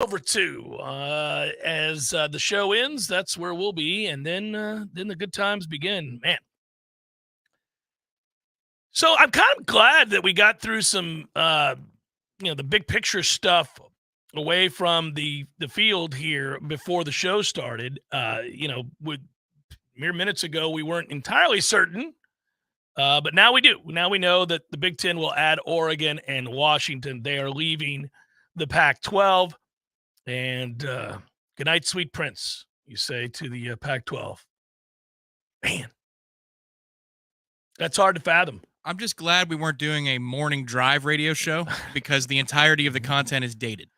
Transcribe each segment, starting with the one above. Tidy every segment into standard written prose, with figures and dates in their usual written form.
over to. As the show ends, that's where we'll be, and then the good times begin. Man. So I'm kind of glad that we got through some, the big picture stuff away from the field here before the show started. With mere minutes ago, we weren't entirely certain, but now we do. Now we know that the Big Ten will add Oregon and Washington. They are leaving the Pac-12. And good night, sweet prince, you say to the Pac-12. Man, that's hard to fathom. I'm just glad we weren't doing a morning drive radio show because the entirety of the content is dated.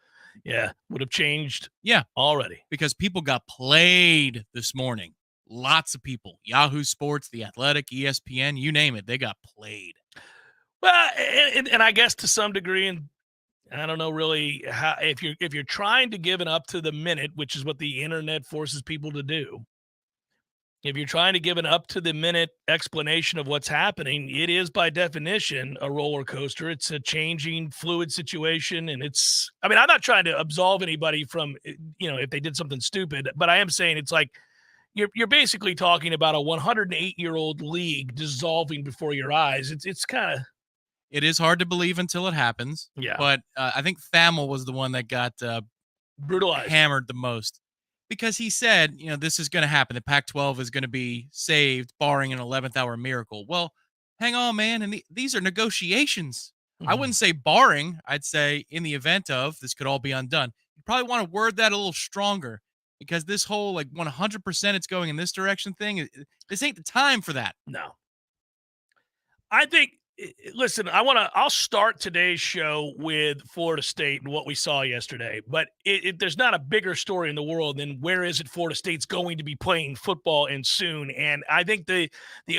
Yeah, would have changed. Yeah, already. Because people got played this morning. Lots of people. Yahoo Sports, The Athletic, ESPN, you name it. They got played. Well, and I guess to some degree, and I don't know really how, if you're trying to give an up to the minute, which is what the internet forces people to do. If you're trying to give an up to the minute explanation of what's happening, it is by definition a roller coaster. It's a changing, fluid situation. And I'm not trying to absolve anybody from, if they did something stupid, but I am saying it's like you're basically talking about a 108-year-old league dissolving before your eyes. It's kind of. It is hard to believe until it happens. Yeah. But I think Famel was the one that got brutalized, hammered the most. Because he said, this is going to happen. The Pac-12 is going to be saved, barring an 11th hour miracle. Well, hang on, man. And these are negotiations. Mm-hmm. I wouldn't say barring. I'd say in the event of this could all be undone. You probably want to word that a little stronger because this whole 100% it's going in this direction thing, this ain't the time for that. No. I think, listen, I'll start today's show with Florida State and what we saw yesterday, but there's not a bigger story in the world than where is it Florida State's going to be playing football and soon. And I think the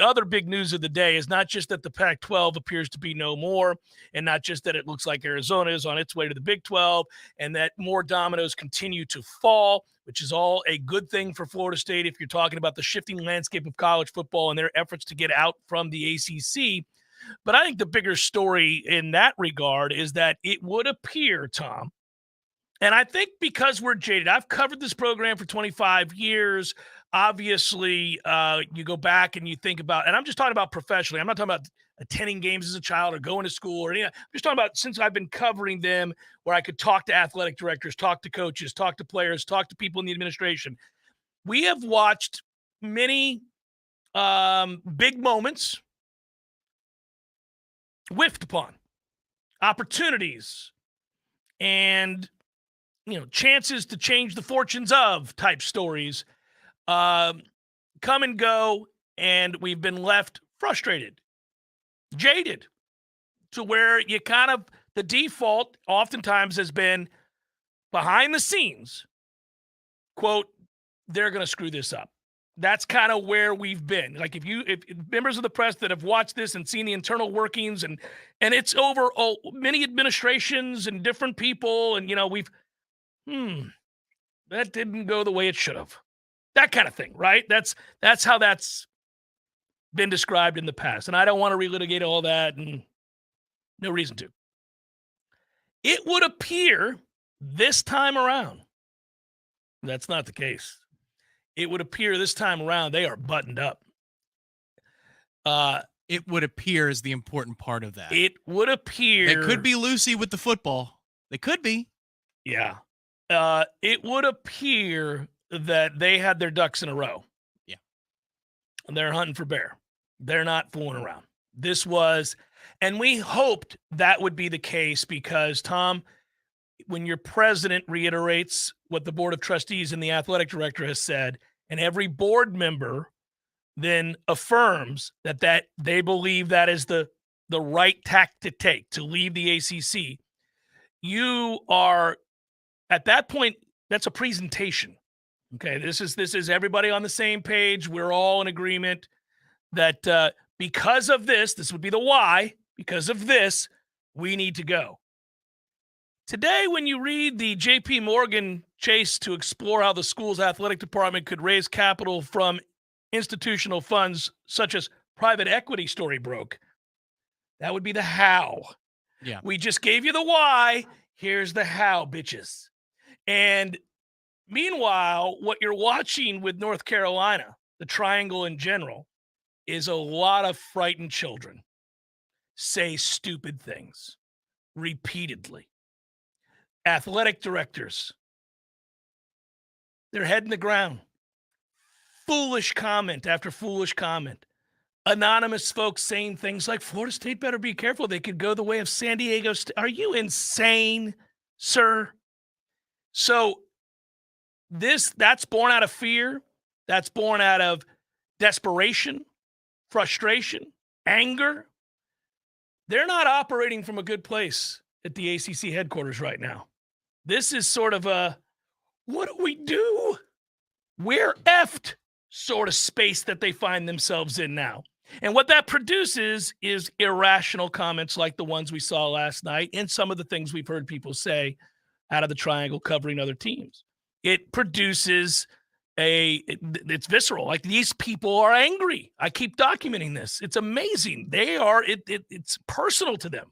other big news of the day is not just that the Pac-12 appears to be no more, and not just that it looks like Arizona is on its way to the Big 12, and that more dominoes continue to fall, which is all a good thing for Florida State if you're talking about the shifting landscape of college football and their efforts to get out from the ACC. But I think the bigger story in that regard is that it would appear, Tom, and I think because we're jaded, I've covered this program for 25 years. Obviously, you go back and you think about, and I'm just talking about professionally. I'm not talking about attending games as a child or going to school or anything. I'm just talking about since I've been covering them where I could talk to athletic directors, talk to coaches, talk to players, talk to people in the administration. We have watched many big moments whiffed upon, opportunities, and chances to change the fortunes of type stories come and go, and we've been left frustrated, jaded, to where you kind of the default oftentimes has been behind the scenes, quote, they're going to screw this up. That's kind of where we've been. Like if members of the press that have watched this and seen the internal workings and it's over many administrations and different people and that didn't go the way it should have. That kind of thing, right? That's how that's been described in the past. And I don't want to relitigate all that and no reason to. It would appear this time around that's not the case. It would appear this time around they are buttoned up. It would appear is the important part of that. It would appear. They could be loosey with the football. They could be. Yeah. It would appear that they had their ducks in a row. Yeah. And they're hunting for bear. They're not fooling around. This was, and we hoped that would be the case because, Tom, when your president reiterates what the board of trustees and the athletic director has said, and every board member then affirms that they believe that is the right tack to take to leave the ACC, you are at that point, that's a presentation. Okay, this is everybody on the same page. We're all in agreement that because of this would be the why, because of this, we need to go. Today, when you read the J.P. Morgan chase to explore how the school's athletic department could raise capital from institutional funds such as private equity story broke, that would be the how. Yeah. We just gave you the why. Here's the how, bitches. And meanwhile, what you're watching with North Carolina, the triangle in general, is a lot of frightened children say stupid things repeatedly. Athletic directors, their head in the ground. Foolish comment after foolish comment. Anonymous folks saying things like, Florida State better be careful. They could go the way of San Diego State. Are you insane, sir? So that's born out of fear. That's born out of desperation, frustration, anger. They're not operating from a good place at the ACC headquarters right now. This is sort of a, what do we do? We're effed sort of space that they find themselves in now. And what that produces is irrational comments like the ones we saw last night and some of the things we've heard people say out of the triangle covering other teams. It produces it's visceral. Like, these people are angry. I keep documenting this. It's amazing. It's personal to them.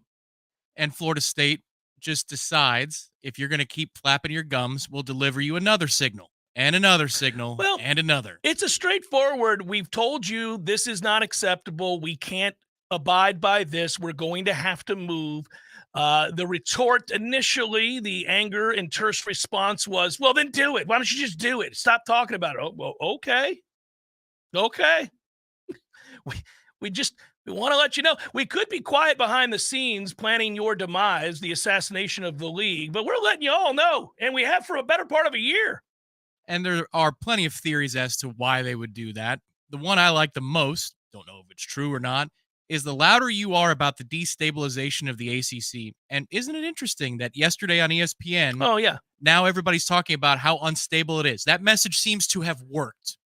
And Florida State just decides, if you're going to keep flapping your gums, we'll deliver you another signal. And another signal, and another. It's a straightforward, we've told you this is not acceptable. We can't abide by this. We're going to have to move. The retort initially, the anger and terse response was, well, then do it. Why don't you just do it? Stop talking about it. Oh, well, okay. Okay. We want to let you know. We could be quiet behind the scenes planning your demise, the assassination of the league, but we're letting you all know, and we have for a better part of a year. And there are plenty of theories as to why they would do that. The one I like the most, don't know if it's true or not, is the louder you are about the destabilization of the ACC. And isn't it interesting that yesterday on ESPN, now everybody's talking about how unstable it is. That message seems to have worked.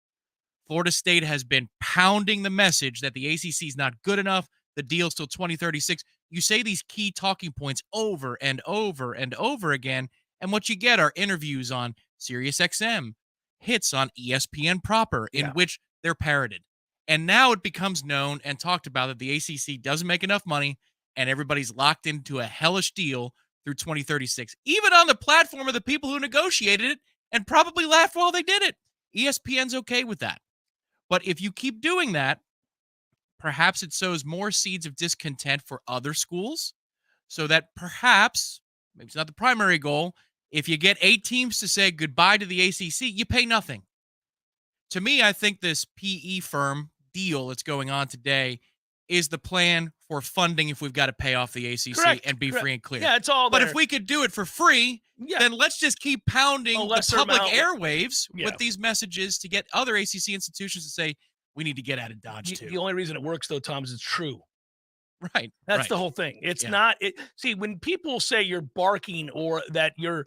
Florida State has been pounding the message that the ACC is not good enough. The deal's till 2036. You say these key talking points over and over and over again, and what you get are interviews on SiriusXM, hits on ESPN proper, in which they're parroted. And now it becomes known and talked about that the ACC doesn't make enough money and everybody's locked into a hellish deal through 2036, even on the platform of the people who negotiated it and probably laughed while they did it. ESPN's okay with that. But if you keep doing that, perhaps it sows more seeds of discontent for other schools, so that perhaps, maybe it's not the primary goal, if you get 8 teams to say goodbye to the ACC, you pay nothing. To me, I think this PE firm deal that's going on today is the plan for funding if we've got to pay off the ACC and be free and clear. Yeah, it's all there. But if we could do it for free, then let's just keep pounding the public airwaves with these messages to get other ACC institutions to say, we need to get out of Dodge too. The only reason it works, though, Tom, is it's true. Right. That's the whole thing. It's not see, when people say you're barking or that you're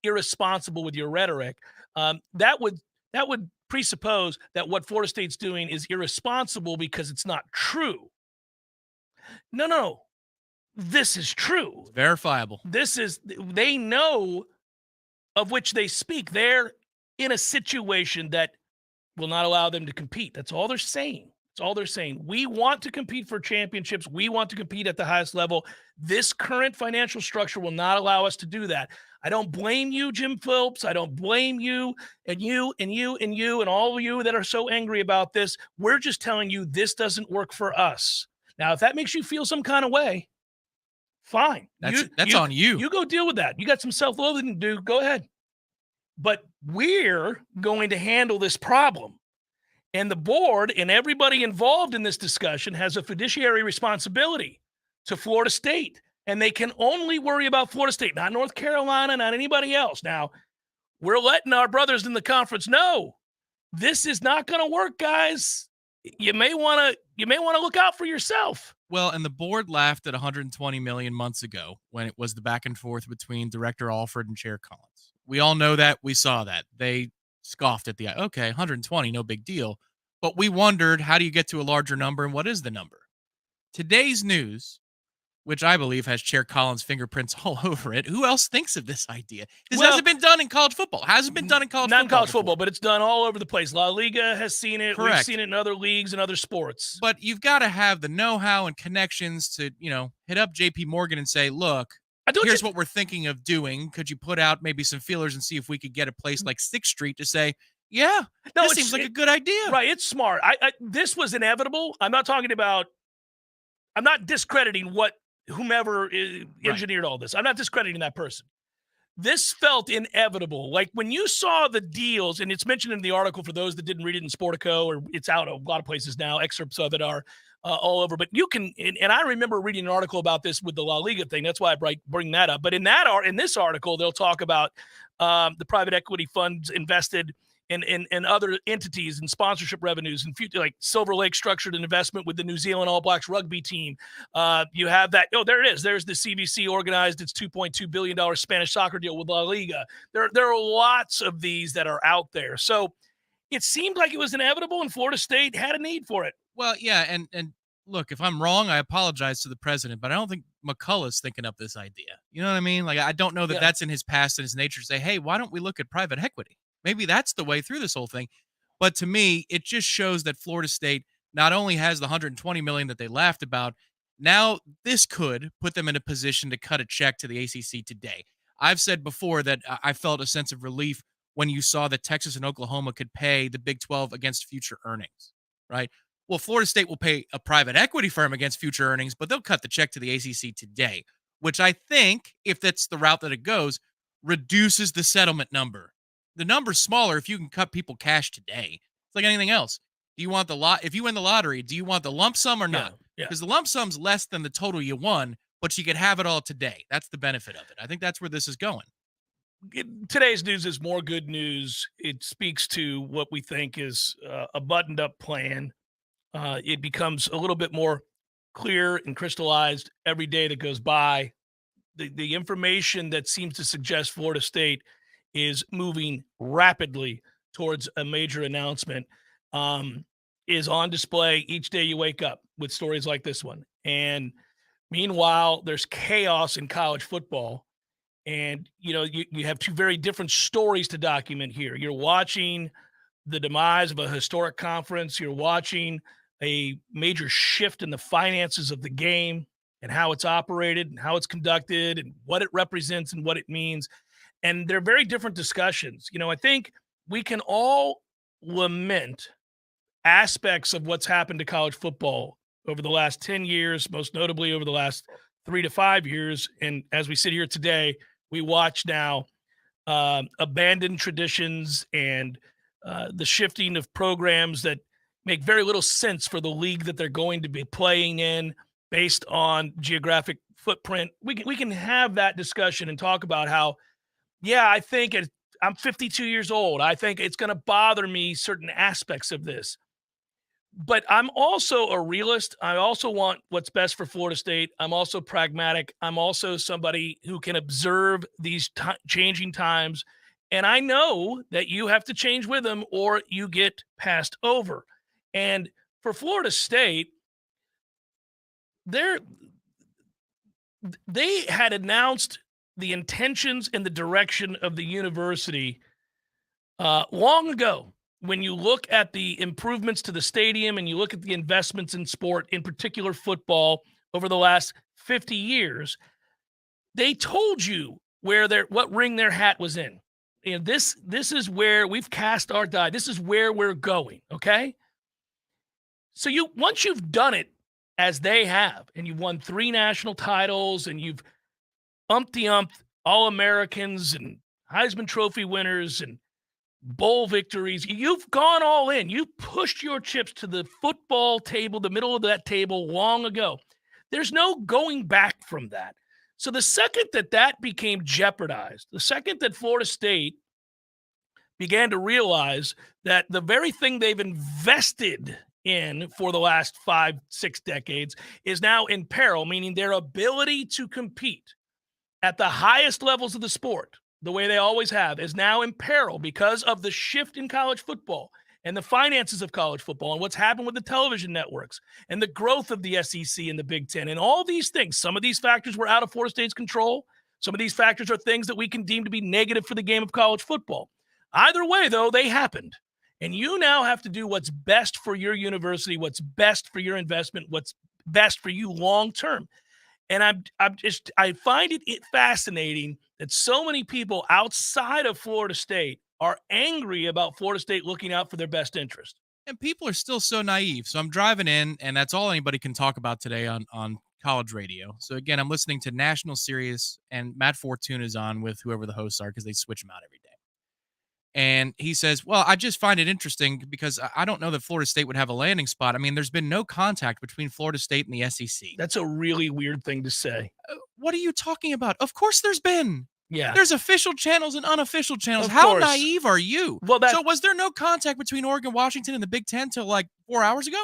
irresponsible with your rhetoric, that would presuppose that what Florida State's doing is irresponsible because it's not true. No. This is true. It's verifiable. They know of which they speak. They're in a situation that will not allow them to compete. That's all they're saying. That's all they're saying. We want to compete for championships. We want to compete at the highest level. This current financial structure will not allow us to do that. I don't blame you, Jim Phillips. I don't blame you and you and you and you and all of you that are so angry about this. We're just telling you this doesn't work for us. Now, if that makes you feel some kind of way, fine. That's on you. You go deal with that. You got some self-loathing to do. Go ahead. But we're going to handle this problem. And the board and everybody involved in this discussion has a fiduciary responsibility to Florida State. And they can only worry about Florida State, not North Carolina, not anybody else. Now, we're letting our brothers in the conference know this is not going to work, guys. You may want to look out for yourself. Well, and the board laughed at $120 million months ago when it was the back and forth between Director Alford and Chair Collins. We all know that. We saw that. They scoffed at the, okay, 120, no big deal. But we wondered, how do you get to a larger number and what is the number? Today's news, which I believe has Chair Collins' fingerprints all over it. Who else thinks of this idea? This hasn't been done in college football. Hasn't been done in college football. Not in college football, but it's done all over the place. La Liga has seen it. Correct. We've seen it in other leagues and other sports. But you've got to have the know-how and connections to, hit up JP Morgan and say, look, here's what we're thinking of doing. Could you put out maybe some feelers and see if we could get a place like 6th Street to say, yeah, this seems like a good idea. Right, it's smart. This was inevitable. I'm not discrediting whomever engineered all this. I'm not discrediting that person. This felt inevitable. Like when you saw the deals, and it's mentioned in the article for those that didn't read it in Sportico, or it's out a lot of places now, excerpts of it are all over. But you can, and I remember reading an article about this with the La Liga thing. That's why I bring that up. But in this article, they'll talk about the private equity funds invested in other entities and sponsorship revenues, and future, like Silver Lake structured an investment with the New Zealand All Blacks rugby team. You have that. Oh, there it is. There's the CVC organized its $2.2 billion Spanish soccer deal with La Liga. There are lots of these that are out there. So it seemed like it was inevitable, and Florida State had a need for it. Well, yeah, and look, if I'm wrong, I apologize to the president, but I don't think McCullough's thinking up this idea. You know what I mean? Like, I don't know that that's in his past and his nature to say, hey, why don't we look at private equity? Maybe that's the way through this whole thing. But to me, it just shows that Florida State not only has the $120 million that they laughed about, now this could put them in a position to cut a check to the ACC today. I've said before that I felt a sense of relief when you saw that Texas and Oklahoma could pay the Big 12 against future earnings, right? Well, Florida State will pay a private equity firm against future earnings, but they'll cut the check to the ACC today, which I think, if that's the route that it goes, reduces the settlement number. The number's smaller if you can cut people cash today. It's like anything else. Do you want the lot? If you win the lottery, do you want the lump sum or not? Because the lump sum's less than the total you won, but you could have it all today. That's the benefit of it. I think that's where this is going. Today's news is more good news. It speaks to what we think is a buttoned-up plan. It becomes a little bit more clear and crystallized every day that goes by. The information that seems to suggest Florida State is moving rapidly towards a major announcement is on display each day you wake up with stories like this one. And meanwhile, there's chaos in college football. And, you have two very different stories to document here. You're watching the demise of a historic conference. You're watching a major shift in the finances of the game and how it's operated and how it's conducted and what it represents and what it means. And they're very different discussions. I think we can all lament aspects of what's happened to college football over the last 10 years, most notably over the last 3 to 5 years. And as we sit here today, we watch now abandoned traditions and the shifting of programs that make very little sense for the league that they're going to be playing in based on geographic footprint. We can have that discussion and talk about how, I think I'm 52 years old. I think it's going to bother me certain aspects of this. But I'm also a realist. I also want what's best for Florida State. I'm also pragmatic. I'm also somebody who can observe these changing times. And I know that you have to change with them or you get passed over. And for Florida State, they had announced the intentions and the direction of the university long ago. When you look at the improvements to the stadium and you look at the investments in sport, in particular football, over the last 50 years, they told you what ring their hat was in. And this is where we've cast our die. This is where we're going, okay? So once you've done it as they have, and you've won 3 national titles, and you've All-Americans and Heisman Trophy winners and bowl victories, you've gone all in. You pushed your chips to the football table, the middle of that table long ago. There's no going back from that. So the second that became jeopardized, the second that Florida State began to realize that the very thing they've invested in for the last 5-6 decades is now in peril, meaning their ability to compete at the highest levels of the sport, the way they always have, is now in peril because of the shift in college football and the finances of college football and what's happened with the television networks and the growth of the SEC and the Big Ten and all these things. Some of these factors were out of Florida State's control. Some of these factors are things that we can deem to be negative for the game of college football. Either way, though, they happened. And you now have to do what's best for your university, what's best for your investment, what's best for you long term. And I find it fascinating that so many people outside of Florida State are angry about Florida State looking out for their best interest. And people are still so naive. So I'm driving in, and that's all anybody can talk about today on college radio. So again, I'm listening to National Sirius, and Matt Fortune is on with whoever the hosts are because they switch them out every day. And he says, well, I just find it interesting because I don't know that Florida State would have a landing spot. I mean, there's been no contact between Florida State and the SEC. That's a really weird thing to say. What are you talking about? Of course there's been. Yeah. There's official channels and unofficial channels. Of How course. naive are you? Well, so was there no contact between Oregon, Washington, and the Big Ten till like 4 hours ago?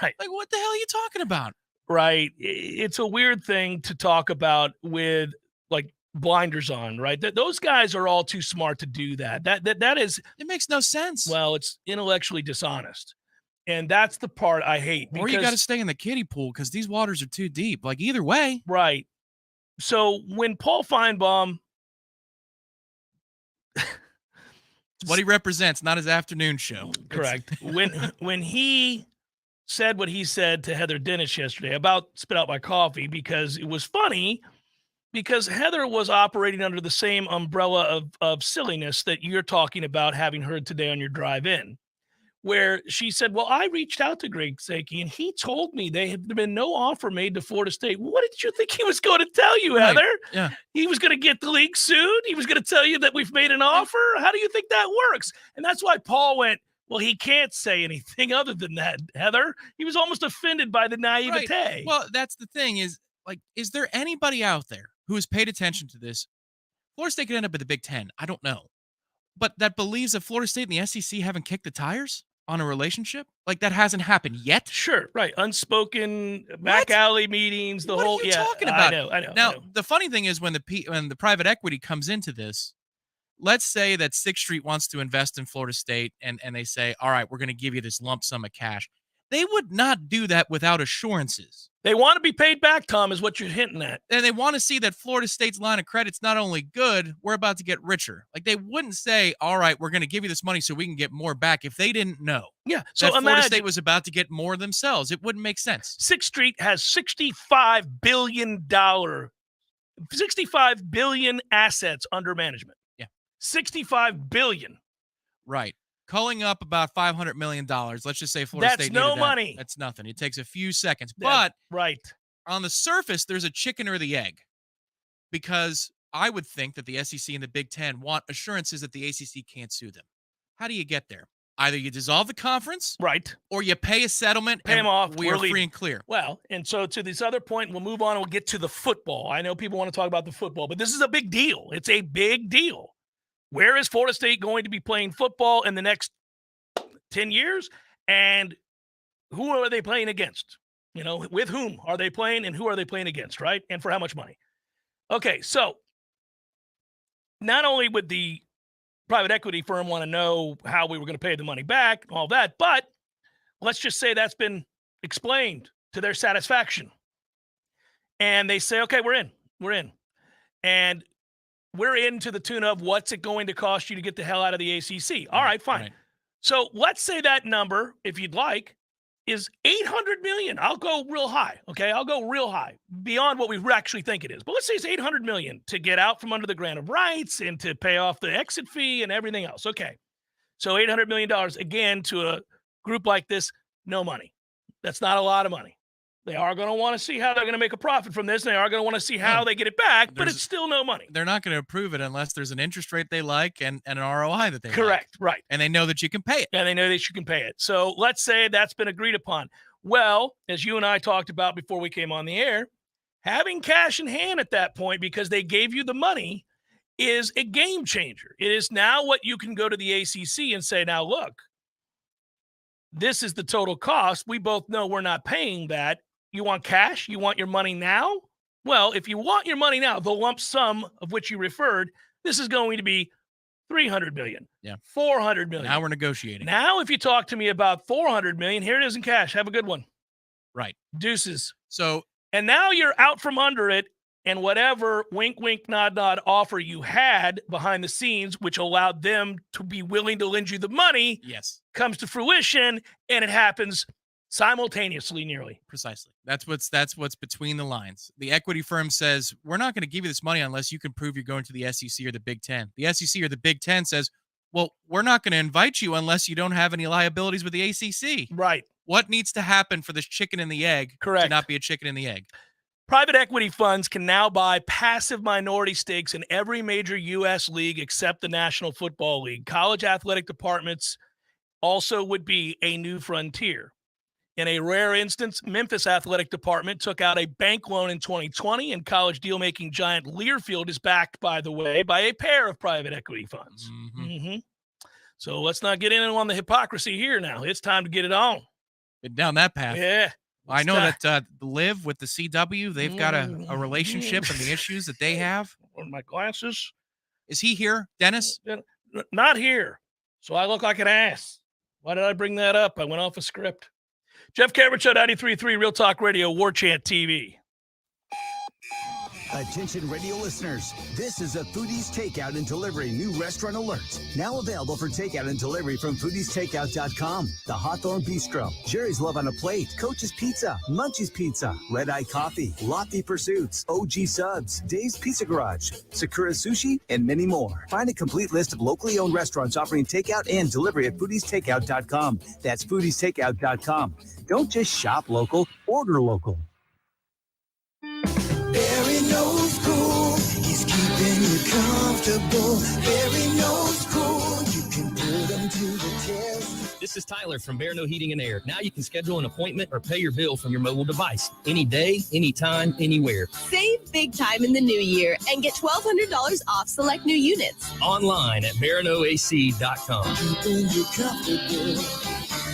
Right. Like, what the hell are you talking about? Right. It's a weird thing to talk about with like blinders on, right? Those guys are all too smart to do that. That is, it makes no sense. Well, it's intellectually dishonest. And that's the part I hate. Or you got to stay in the kiddie pool because these waters are too deep. Like, either way. Right. So when Paul Feinbaum, what he represents, not his afternoon show. Correct. when he said what he said to Heather Dennis yesterday about spit out my coffee, because it was funny, because Heather was operating under the same umbrella of silliness that you're talking about, having heard today on your drive in, where she said, well, I reached out to Greg Sankey and he told me there had been no offer made to Florida State. What did you think he was going to tell you, Right. Heather? Yeah. He was going to get the league sued. He was going to tell you that we've made an offer. How do you think that works? And that's why Paul went, well, he can't say anything other than that, Heather. He was almost offended by the naivete. Right. Well, that's the thing is, like, is there anybody out there who has paid attention to this? Florida State could end up at the Big Ten. I don't know. But that believes that Florida State and the SEC haven't kicked the tires on a relationship? Like, that hasn't happened yet? Sure, right. Unspoken back alley meetings, the what whole. Are you talking about? I know. Now, the funny thing is when the private equity comes into this, let's say that Sixth Street wants to invest in Florida State and they say, all right, we're going to give you this lump sum of cash. They would not do that without assurances. They want to be paid back, Tom, is what you're hinting at. And they want to see that Florida State's line of credit's not only good, we're about to get richer. Like, they wouldn't say, all right, we're going to give you this money so we can get more back if they didn't know. Yeah. So Florida State was about to get more themselves. It wouldn't make sense. Sixth Street has $65 billion assets under management. Yeah. $65 billion. Right. Culling up about $500 million. Let's just say Florida State needed no money. That's nothing. It takes a few seconds. But right on the surface, there's a chicken or the egg. Because I would think that the SEC and the Big Ten want assurances that the ACC can't sue them. How do you get there? Either you dissolve the conference, right, or you pay a settlement, pay them off. We are free and clear. Well, and so to this other point, we'll move on. We'll get to the football. I know people want to talk about the football, but this is a big deal. It's a big deal. Where is Florida State going to be playing football in the next 10 years? And who are they playing against? You know, with whom are they playing and who are they playing against, right? And for how much money? Okay, so not only would the private equity firm want to know how we were going to pay the money back, all that, but let's just say that's been explained to their satisfaction. And they say, okay, we're in. And we're in to the tune of what's it going to cost you to get the hell out of the ACC. All right, fine. Right. So let's say that number, if you'd like, is $800 million. I'll go real high, okay? I'll go real high, beyond what we actually think it is. But let's say it's $800 million to get out from under the grant of rights and to pay off the exit fee and everything else. Okay. So $800 million, again, to a group like this, no money. That's not a lot of money. They are going to want to see how they're going to make a profit from this. And they are going to want to see how they get it back, but it's still no money. They're not going to approve it unless there's an interest rate they like and an ROI that they Correct, like. Right. And they know that you can pay it. And they know that you can pay it. So let's say that's been agreed upon. Well, as you and I talked about before we came on the air, having cash in hand at that point, because they gave you the money, is a game changer. It is now what you can go to the ACC and say, now look, this is the total cost. We both know we're not paying that. You want cash? You want your money now? Well, if you want your money now, the lump sum of which you referred, this is going to be $300 million. Yeah. $400 million. Now we're negotiating. Now, if you talk to me about $400 million, here it is in cash. Have a good one. Right. Deuces. So, and now you're out from under it, and whatever wink, wink, nod, nod offer you had behind the scenes, which allowed them to be willing to lend you the money, yes, comes to fruition, and it happens Simultaneously, nearly. Precisely. That's what's between the lines. The equity firm says, we're not going to give you this money unless you can prove you're going to the SEC or the Big Ten. The SEC or the Big Ten says, well, we're not going to invite you unless you don't have any liabilities with the ACC. Right. What needs to happen for this chicken and the egg to not be a chicken and the egg? Private equity funds can now buy passive minority stakes in every major U.S. league except the National Football League. College athletic departments also would be a new frontier. In a rare instance, Memphis Athletic Department took out a bank loan in 2020, and college deal-making giant Learfield is backed, by the way, by a pair of private equity funds. So let's not get in on the hypocrisy here now. It's time to get it on. Get down that path. Yeah. I know that Liv with the CW, they've got a relationship and the issues that they have. My glasses. Is he here, Dennis? Not here. So I look like an ass. Why did I bring that up? I went off a script. Jeff Cameron Show, 93.3 Real Talk Radio, Warchant TV. Attention radio listeners, this is a Foodie's Takeout and Delivery new restaurant alert. Now available for takeout and delivery from foodiestakeout.com. The Hawthorne Bistro, Jerry's Love on a Plate, Coach's Pizza, Munchie's Pizza, Red Eye Coffee, Lofty Pursuits, OG Subs, Dave's Pizza Garage, Sakura Sushi, and many more. Find a complete list of locally owned restaurants offering takeout and delivery at foodiestakeout.com. That's foodiestakeout.com. Don't just shop local, order local. Barry knows cool. He's keeping you comfortable. Barry knows cool. You can put him to the test. This is Tyler from Bear No Heating and Air. Now you can schedule an appointment or pay your bill from your mobile device. Any day, anytime, anywhere. Save big time in the new year and get $1,200 off select new units. Online at BearNoAC.com. Keeping you comfortable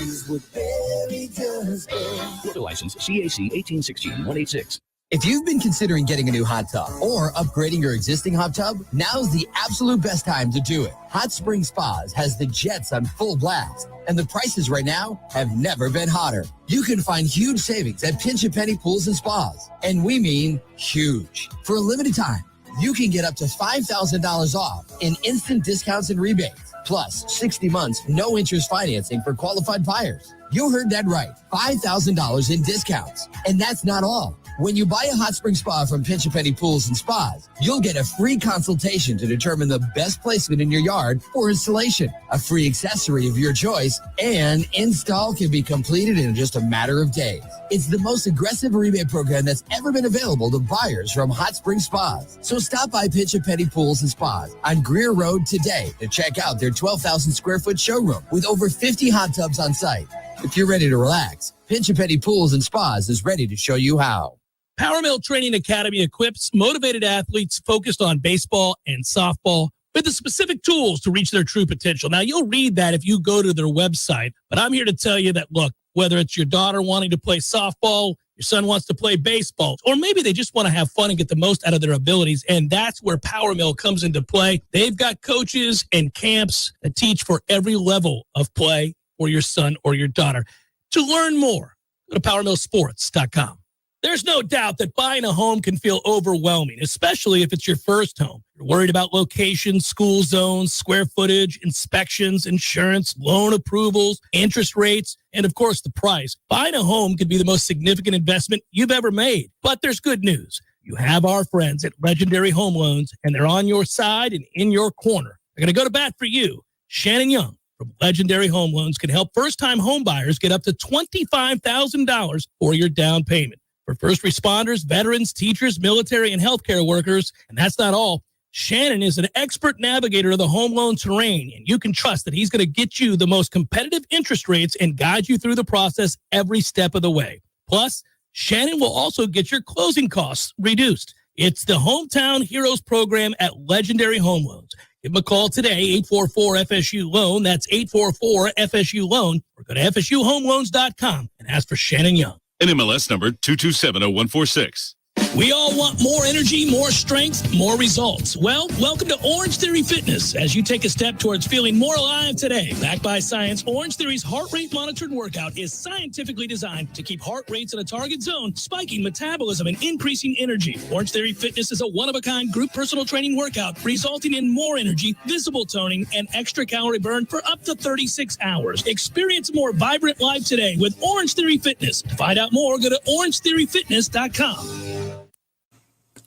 is what Barry does best. Florida license CAC 1816-186. If you've been considering getting a new hot tub or upgrading your existing hot tub, now's the absolute best time to do it. Hot Spring Spas has the jets on full blast, and the prices right now have never been hotter. You can find huge savings at Pinch a Penny Pools and Spas, and we mean huge. For a limited time, you can get up to $5,000 off in instant discounts and rebates, plus 60 months no interest financing for qualified buyers. You heard that right, $5,000 in discounts. And that's not all. When you buy a hot spring spa from Pinch a Penny Pools and Spas, you'll get a free consultation to determine the best placement in your yard for installation, a free accessory of your choice, and install can be completed in just a matter of days. It's the most aggressive rebate program that's ever been available to buyers from Hot Spring Spas. So stop by Pinch a Penny Pools and Spas on Greer Road today to check out their 12,000 square foot showroom with over 50 hot tubs on site. If you're ready to relax, Pinch a Penny Pools and Spas is ready to show you how. Power Mill Training Academy equips motivated athletes focused on baseball and softball with the specific tools to reach their true potential. Now, you'll read that if you go to their website, but I'm here to tell you that, look, whether it's your daughter wanting to play softball, your son wants to play baseball, or maybe they just want to have fun and get the most out of their abilities, and that's where Power Mill comes into play. They've got coaches and camps that teach for every level of play for your son or your daughter. To learn more, go to PowerMillSports.com. There's no doubt that buying a home can feel overwhelming, especially if it's your first home. You're worried about location, school zones, square footage, inspections, insurance, loan approvals, interest rates, and of course the price. Buying a home could be the most significant investment you've ever made. But there's good news. You have our friends at Legendary Home Loans, and they're on your side and in your corner. They're going to go to bat for you. Shannon Young from Legendary Home Loans can help first-time home buyers get up to $25,000 for your down payment. For first responders, veterans, teachers, military, and healthcare workers. And that's not all. Shannon is an expert navigator of the home loan terrain, and you can trust that he's going to get you the most competitive interest rates and guide you through the process every step of the way. Plus, Shannon will also get your closing costs reduced. It's the Hometown Heroes program at Legendary Home Loans. Give them a call today, 844-FSU-LOAN. That's 844-FSU-LOAN. Or go to FSUHomeLoans.com and ask for Shannon Young. NMLS number 2270-146. We all want more energy, more strength, more results. Well, welcome to Orange Theory Fitness as you take a step towards feeling more alive today. Backed by science, Orange Theory's heart rate monitored workout is scientifically designed to keep heart rates in a target zone, spiking metabolism and increasing energy. Orange Theory Fitness is a one-of-a-kind group personal training workout resulting in more energy, visible toning, and extra calorie burn for up to 36 hours. Experience a more vibrant life today with Orange Theory Fitness. To find out more, go to orangetheoryfitness.com.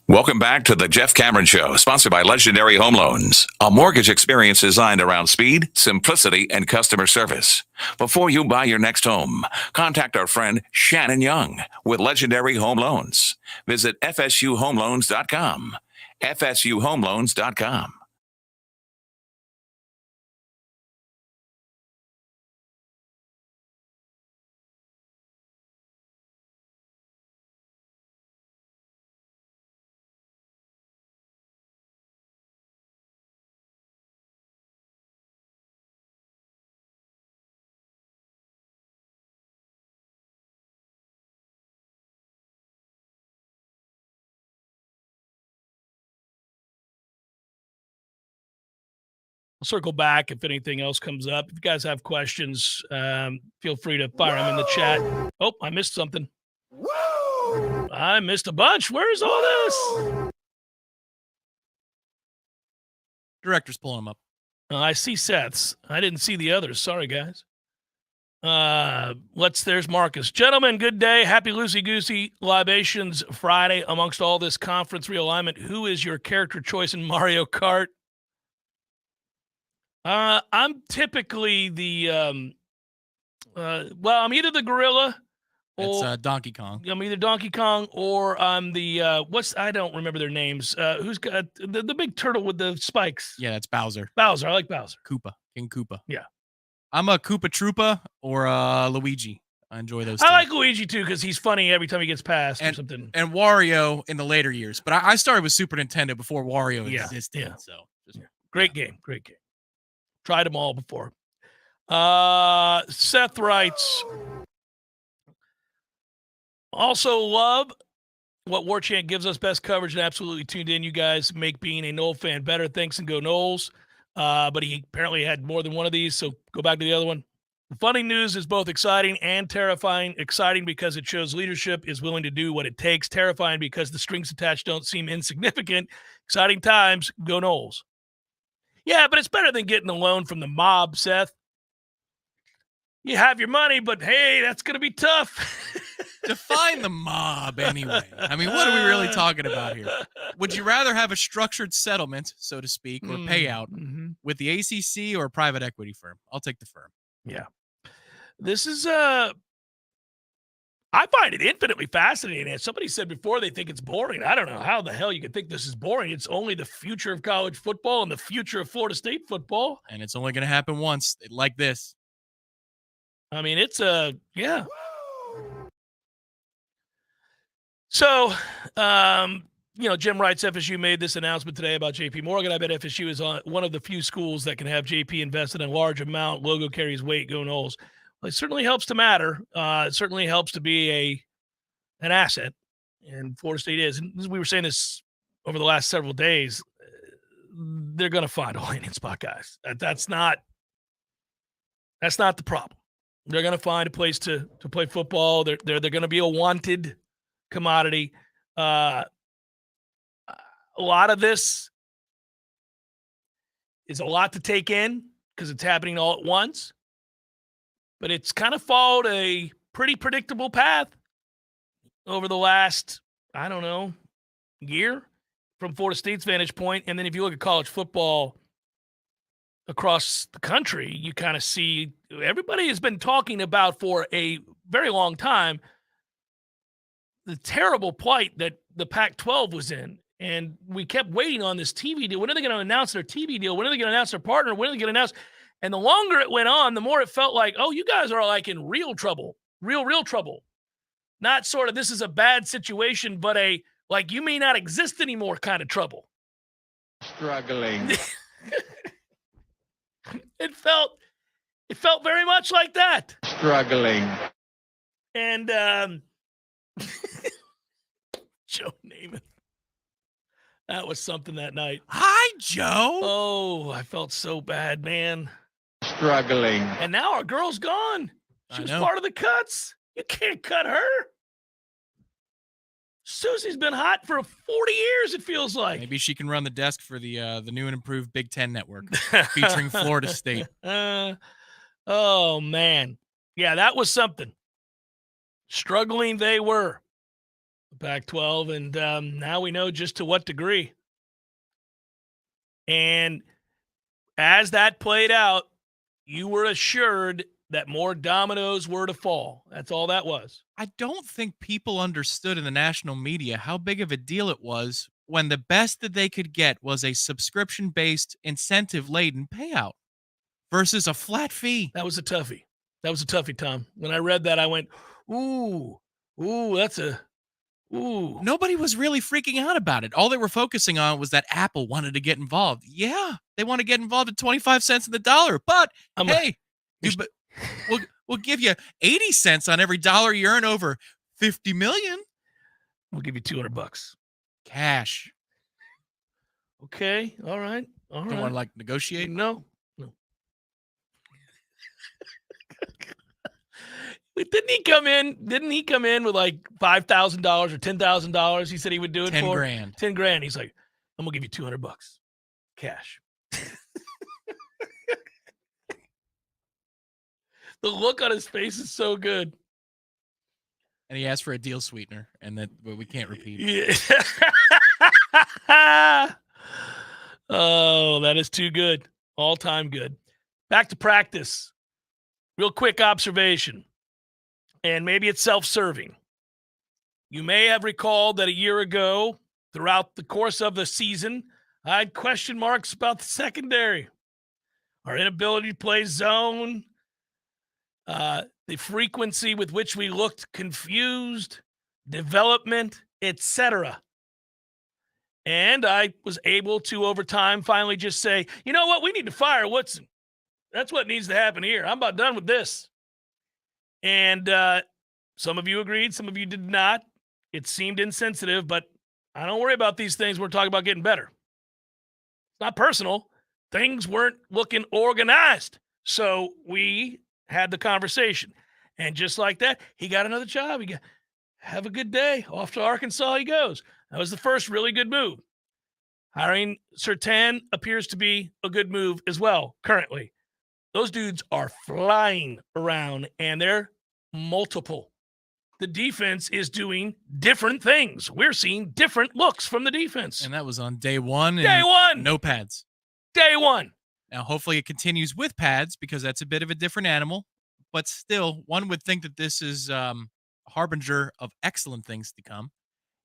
Welcome back to the Jeff Cameron Show, sponsored by Legendary Home Loans, a mortgage experience designed around speed, simplicity, and customer service. Before you buy your next home, contact our friend Shannon Young with Legendary Home Loans. Visit FSUHomeLoans.com. FSUHomeLoans.com. I'll circle back if anything else comes up. If you guys have questions, feel free to fire them in the chat. Oh, I missed something. I missed a bunch. Where's all this? Director's pulling them up. I see Seth's. I didn't see the others. Sorry, guys. There's Marcus. Gentlemen, good day. Happy loosey-goosey libations Friday amongst all this conference realignment. Who is your character choice in Mario Kart? I'm typically the, I'm either the gorilla or It's Donkey Kong. I'm either Donkey Kong or I'm the, I don't remember their names. Who's got the big turtle with the spikes? Yeah, that's Bowser. Bowser. I like Bowser. Koopa. King Koopa. Yeah. I'm a Koopa Troopa or Luigi. I enjoy those two. I like Luigi too because he's funny every time he gets past or something. And Wario in the later years. But I started with Super Nintendo before Wario existed. Yeah. So Great game. Tried them all before. Seth writes, also love what Warchant gives us, best coverage and absolutely tuned in. You guys make being a Noel fan better. Thanks and go Noles. But he apparently had more than one of these, so go back to the other one. The funny news is both exciting and terrifying. Exciting because it shows leadership is willing to do what it takes. Terrifying because the strings attached don't seem insignificant. Exciting times, go Noles. Yeah, but it's better than getting a loan from the mob, Seth. You have your money, but hey, that's going to be tough. Define the mob anyway. I mean, what are we really talking about here? Would you rather have a structured settlement, so to speak, or payout with the ACC or a private equity firm? I'll take the firm. Yeah. This is I find it infinitely fascinating. As somebody said before, they think it's boring. I don't know how the hell you could think this is boring. It's only the future of college football and the future of Florida State football. And it's only going to happen once, like this. I mean, it's yeah. So, Jim writes, FSU made this announcement today about JP Morgan. I bet FSU is one of the few schools that can have JP invested in a large amount. Logo carries weight. Go Noles. Well, it certainly helps to matter. It certainly helps to be an asset. And Florida State is. And we were saying this over the last several days. They're going to find a landing spot, guys. That's not the problem. They're going to find a place to play football. They're going to be a wanted commodity. A lot of this is a lot to take in because it's happening all at once. But it's kind of followed a pretty predictable path over the last, year from Florida State's vantage point. And then if you look at college football across the country, you kind of see everybody has been talking about for a very long time the terrible plight that the Pac-12 was in. And we kept waiting on this TV deal. When are they going to announce their TV deal? When are they going to announce their partner? When are they going to announce? And the longer it went on, the more it felt like, oh, you guys are like in real trouble, real trouble. Not sort of this is a bad situation, but a like you may not exist anymore kind of trouble. Struggling. It felt very much like that. Struggling. And Joe Namath. That was something that night. Hi, Joe. Oh, I felt so bad, man. Struggling. And now our girl's gone. She I was know. part of the cuts. You can't cut her. Susie's been hot for 40 years, it feels like. Maybe she can run the desk for the new and improved Big Ten network featuring Florida State. Oh, man. Yeah, that was something. Struggling they were. Pac-12, and now we know just to what degree. And as that played out, you were assured that more dominoes were to fall. That's all that was. I don't think people understood in the national media how big of a deal it was when the best that they could get was a subscription-based, incentive-laden payout versus a flat fee. That was a toughie. That was a toughie, Tom. When I read that, I went, ooh, that's a... Ooh. Nobody was really freaking out about it. All they were focusing on was that Apple wanted to get involved. Yeah, they want to get involved at 25 cents in the dollar. But, we'll give you 80 cents on every dollar you earn over 50 million. We'll give you $200. Cash. Okay, all right. Don't want to, negotiate? No. Didn't he come in with like $5,000 or $10,000? He said he would do it for $10,000. $10,000. He's like, I'm gonna give you $200 cash. The look on his face is so good. And he asked for a deal sweetener, and that we can't repeat. Yeah. Oh, that is too good. All time good. Back to practice. Real quick observation. And maybe it's self-serving. You may have recalled that a year ago, throughout the course of the season, I had question marks about the secondary. Our inability to play zone, the frequency with which we looked confused, development, etc. And I was able to, over time, finally just say, you know what, we need to fire Woodson. That's what needs to happen here. I'm about done with this. And some of you agreed, some of you did not. It seemed insensitive, but I don't worry about these things. We're talking about getting better. It's not personal. Things weren't looking organized. So we had the conversation. And just like that, he got another job. Have a good day. Off to Arkansas he goes. That was the first really good move. Hiring Surtain appears to be a good move as well currently. Those dudes are flying around, and they're multiple. The defense is doing different things. We're seeing different looks from the defense. And that was on day one. Day one. No pads. Day one. Now, hopefully it continues with pads because that's a bit of a different animal. But still, one would think that this is a harbinger of excellent things to come.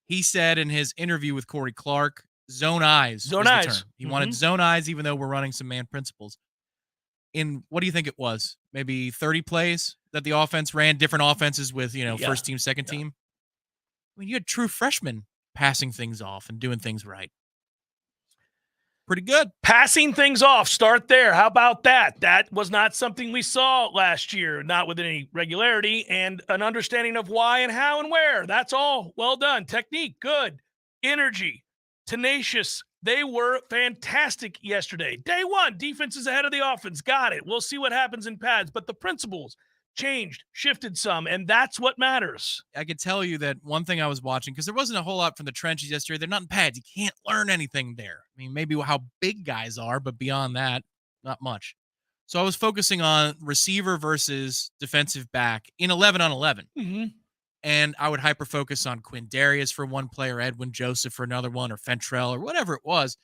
He said in his interview with Corey Clark, zone eyes. Zone was the eyes. term. He wanted zone eyes, even though we're running some man principles. In what do you think it was? Maybe 30 plays that the offense ran, different offenses with, first team, second team. I mean, you had true freshmen passing things off and doing things right. Pretty good. Passing things off. Start there. How about that? That was not something we saw last year, not with any regularity, and an understanding of why and how and where. That's all. Well done. Technique, good. Energy, tenacious. They were fantastic yesterday. Day one, defense is ahead of the offense. Got it. We'll see what happens in pads. But the principles changed, shifted some, and that's what matters. I could tell you that one thing I was watching, because there wasn't a whole lot from the trenches yesterday. They're not in pads. You can't learn anything there. I mean, maybe how big guys are, but beyond that, not much. So I was focusing on receiver versus defensive back in 11 on 11. Mm-hmm. And I would hyper-focus on Quindarius for one play or Edwin Joseph for another one or Fentrell or whatever it was.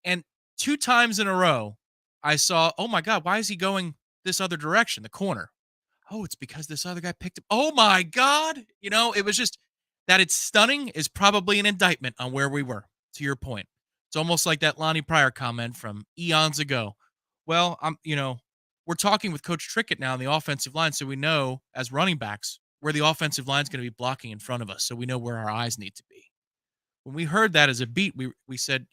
And 2 times in a row, I saw, oh, my God, why is he going this other direction, the corner? Oh, it's because this other guy picked him. Oh, my God. It was just that it's stunning is probably an indictment on where we were, to your point. It's almost like that Lonnie Pryor comment from eons ago. Well, we're talking with Coach Trickett now on the offensive line, so we know as running backs where the offensive line is going to be blocking in front of us, so we know where our eyes need to be. When we heard that as a beat, we said,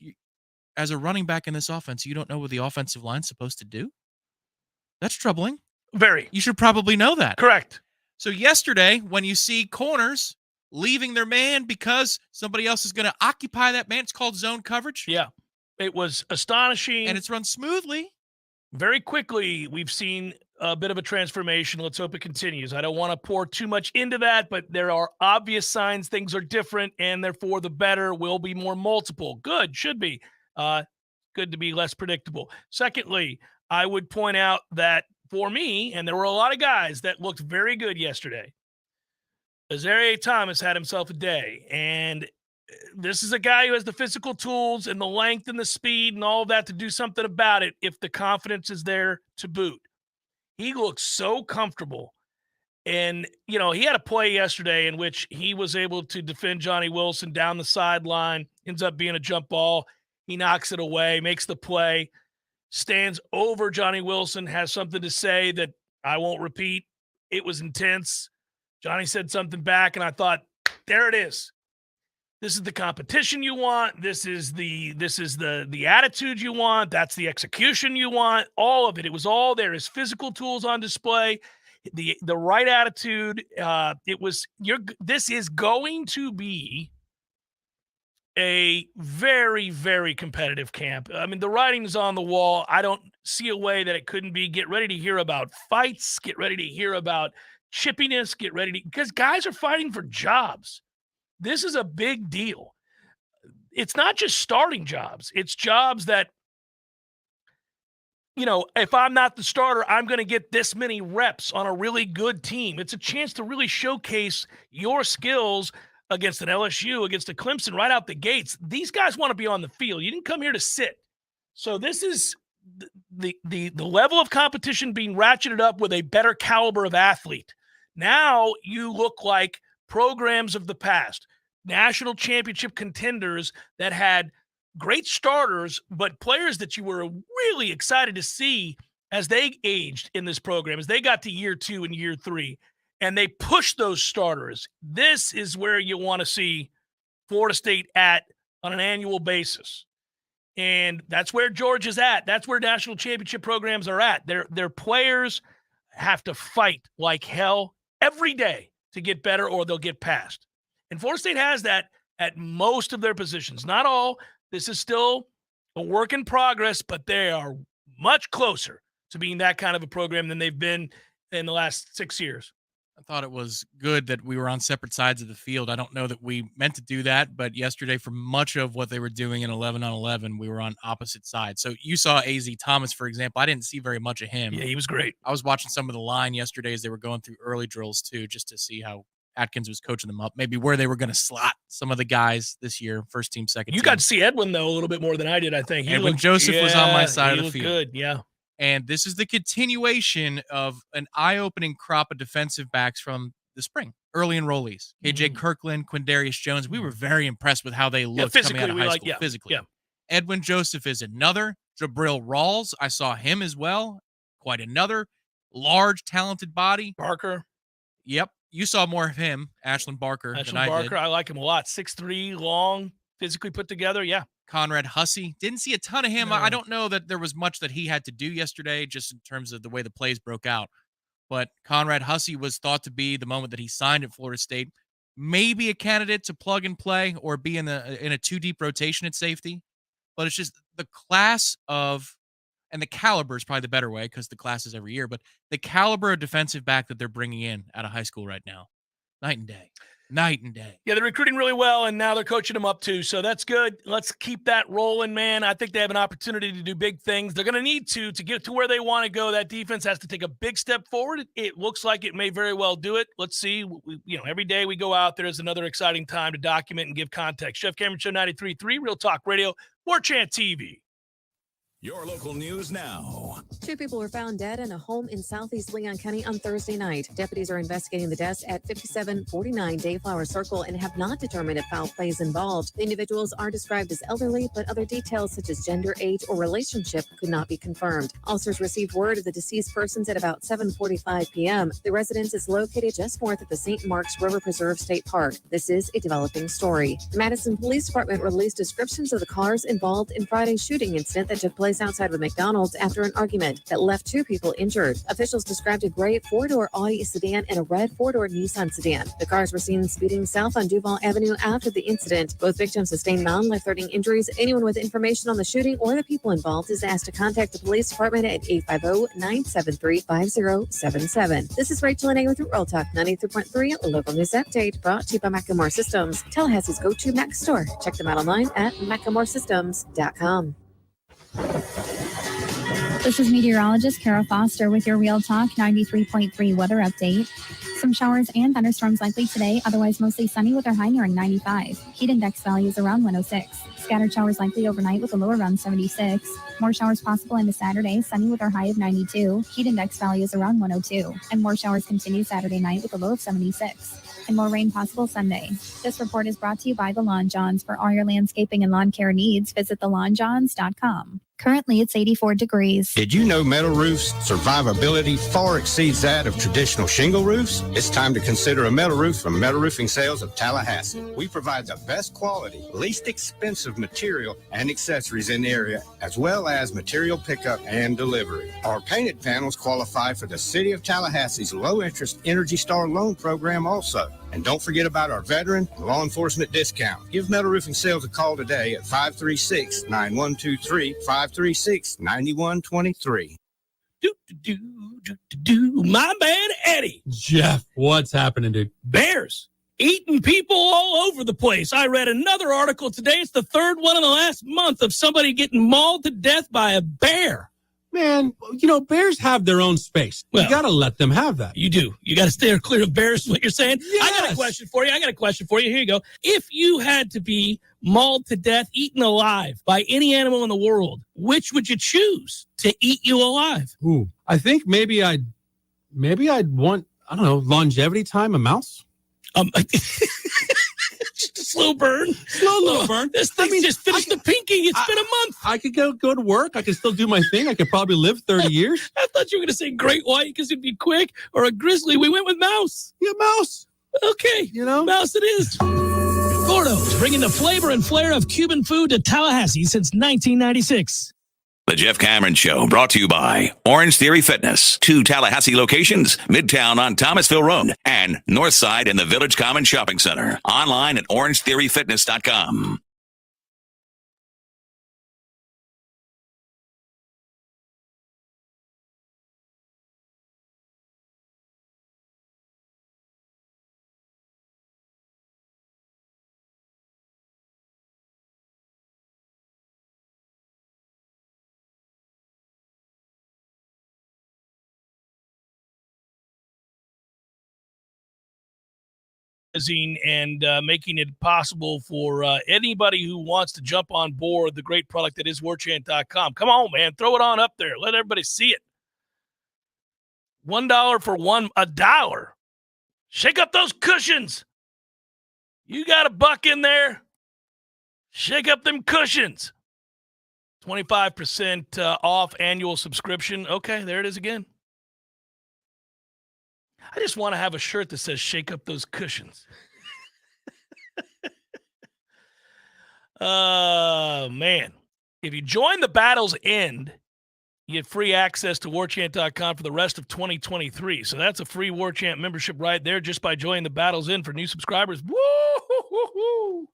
as a running back in this offense, you don't know what the offensive line's supposed to do? That's troubling. Very. You should probably know that. Correct. So yesterday, when you see corners leaving their man because somebody else is going to occupy that man. It's called zone coverage. Yeah. It was astonishing. And it's run smoothly. Very quickly, we've seen a bit of a transformation. Let's hope it continues. I don't want to pour too much into that, but there are obvious signs things are different, and therefore the better will be more multiple. Good, should be. Good to be less predictable. Secondly, I would point out that for me, and there were a lot of guys that looked very good yesterday, Azareye'h Thomas had himself a day, and this is a guy who has the physical tools and the length and the speed and all of that to do something about it if the confidence is there to boot. He looks so comfortable. And, he had a play yesterday in which he was able to defend Johnny Wilson down the sideline, ends up being a jump ball. He knocks it away, makes the play, stands over Johnny Wilson, has something to say that I won't repeat. It was intense. Johnny said something back, and I thought, there it is. This is the competition you want. This is the attitude you want. That's the execution you want. All of it. It was all there. His physical tools on display, the right attitude. This is going to be a very, very competitive camp. I mean, the writing's on the wall. I don't see a way that it couldn't be. Get ready to hear about fights. Get ready to hear about chippiness. Because guys are fighting for jobs. This is a big deal. It's not just starting jobs. It's jobs that, if I'm not the starter, I'm going to get this many reps on a really good team. It's a chance to really showcase your skills against an LSU, against a Clemson right out the gates. These guys want to be on the field. You didn't come here to sit. So this is the level of competition being ratcheted up with a better caliber of athlete. Now you look like programs of the past, national championship contenders that had great starters, but players that you were really excited to see as they aged in this program, as they got to year 2 and year 3, and they pushed those starters. This is where you want to see Florida State at on an annual basis. And that's where Georgia's at. That's where national championship programs are at. Their players have to fight like hell every day to get better, or they'll get passed. And Florida State has that at most of their positions. Not all. This is still a work in progress, but they are much closer to being that kind of a program than they've been in the last 6 years. I thought it was good that we were on separate sides of the field. I don't know that we meant to do that, but yesterday, for much of what they were doing in 11-on-11, we were on opposite sides. So you saw AZ Thomas, for example. I didn't see very much of him. Yeah, he was great. I was watching some of the line yesterday as they were going through early drills, too, just to see how Atkins was coaching them up, maybe where they were going to slot some of the guys this year, first team, second team. You got to see Edwin, though, a little bit more than I did, I think. Edwin Joseph was on my side of the field. Good, yeah. And this is the continuation of an eye-opening crop of defensive backs from the spring, early enrollees. KJ Kirkland, Quindarius Jones. We were very impressed with how they looked coming out of high school physically. Yeah. Edwin Joseph is another. Jabril Rawls, I saw him as well. Quite another. Large, talented body. Barker. Yep. You saw more of him, Ashland Barker, than I did. I like him a lot. 6'3", long, physically put together. Yeah. Conrad Hussey. Didn't see a ton of him. No. I don't know that there was much that he had to do yesterday, just in terms of the way the plays broke out. But Conrad Hussey was thought to be, the moment that he signed at Florida State, maybe a candidate to plug and play or be in a 2-deep rotation at safety. But it's just the class of, and the caliber is probably the better way because the class is every year, but the caliber of defensive back that they're bringing in out of high school right now, night and day. Night and day. Yeah, they're recruiting really well, and now they're coaching them up too. So that's good. Let's keep that rolling, man. I think they have an opportunity to do big things. They're going to need to get to where they want to go. That defense has to take a big step forward. It looks like it may very well do it. Let's see. Every day we go out there is another exciting time to document and give context. Jeff Cameron Show 93.3, Real Talk Radio, Warchant TV. Your local news now. 2 people were found dead in a home in southeast Leon County on Thursday night. Deputies are investigating the deaths at 5749 Dayflower Circle and have not determined if foul play is involved. The individuals are described as elderly, but other details such as gender, age, or relationship could not be confirmed. Officers received word of the deceased persons at about 7:45 p.m. The residence is located just north of the St. Mark's River Preserve State Park. This is a developing story. The Madison Police Department released descriptions of the cars involved in Friday's shooting incident that took place place outside of a McDonald's after an argument that left 2 people injured. Officials described a gray 4-door Audi sedan and a red 4-door Nissan sedan. The cars were seen speeding south on Duval Avenue after the incident. Both victims sustained non-life-threatening injuries. Anyone with information on the shooting or the people involved is asked to contact the police department at 850-973-5077. This is Rachel and A with Rural Talk 93.3 Local News Update, brought to you by Macklemore Systems, Tallahassee's go-to Mac store. Check them out online at MacklemoreSystems.com. This is meteorologist Kara Foster with your Real Talk 93.3 weather update. Some showers and thunderstorms likely today, otherwise mostly sunny with our high nearing 95. Heat index values around 106. Scattered showers likely overnight with a low around 76. More showers possible into Saturday, sunny with our high of 92. Heat index values around 102. And more showers continue Saturday night with a low of 76. And more rain possible Sunday. This report is brought to you by The Lawn Johns. For all your landscaping and lawn care needs, visit thelawnjohns.com. Currently, it's 84 degrees. Did you know metal roofs' survivability far exceeds that of traditional shingle roofs? It's time to consider a metal roof from Metal Roofing Sales of Tallahassee. We provide the best quality, least expensive material and accessories in the area, as well as material pickup and delivery. Our painted panels qualify for the City of Tallahassee's low-interest Energy Star loan program also. And don't forget about our veteran and law enforcement discount. Give Metal Roofing Sales a call today at 536-9123, 536-9123. My man, Eddie. Jeff, what's happening, dude? Bears eating people all over the place. I read another article today. It's the third one in the last month of somebody getting mauled to death by a bear. Man, bears have their own space. Well, you got to let them have that. You do. You got to stay clear of bears, is what you're saying? Yes. I got a question for you. Here you go. If you had to be mauled to death, eaten alive by any animal in the world, which would you choose to eat you alive? Ooh, I think maybe I'd want, I don't know, longevity time, a mouse. Just a slow burn. Slow burn. This thing just finished the pinking. It's been a month. I could go to work. I could still do my thing. I could probably live 30 years. I thought you were going to say great white because it'd be quick, or a grizzly. We went with mouse. Yeah, mouse. Okay. Mouse it is. Gordo's bringing the flavor and flair of Cuban food to Tallahassee since 1996. The Jeff Cameron Show, brought to you by Orange Theory Fitness. 2 Tallahassee locations, Midtown on Thomasville Road and Northside in the Village Common Shopping Center. Online at orangetheoryfitness.com. And making it possible for anybody who wants to jump on board the great product that is Warchant.com. Come on, man. Throw it on up there. Let everybody see it. $1 for $1. Shake up those cushions. You got a buck in there. Shake up them cushions. 25% off annual subscription. Okay, there it is again. I just want to have a shirt that says shake up those cushions. Man. If you join the Battle's End, you get free access to Warchant.com for the rest of 2023. So that's a free Warchant membership right there just by joining the Battle's End for new subscribers. Woo-hoo-hoo-hoo.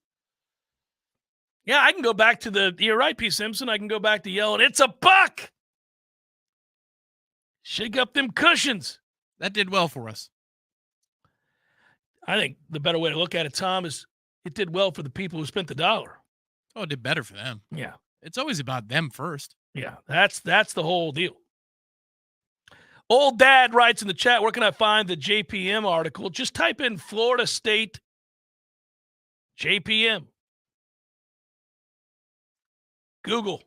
Yeah, I can go back to you're right, P. Simpson. I can go back to yelling, it's a buck. Shake up them cushions. That did well for us. I think the better way to look at it, Tom, is it did well for the people who spent the dollar. Oh, it did better for them. Yeah. It's always about them first. Yeah, that's the whole deal. Old Dad writes in the chat, where can I find the JPM article? Just type in Florida State JPM. Google.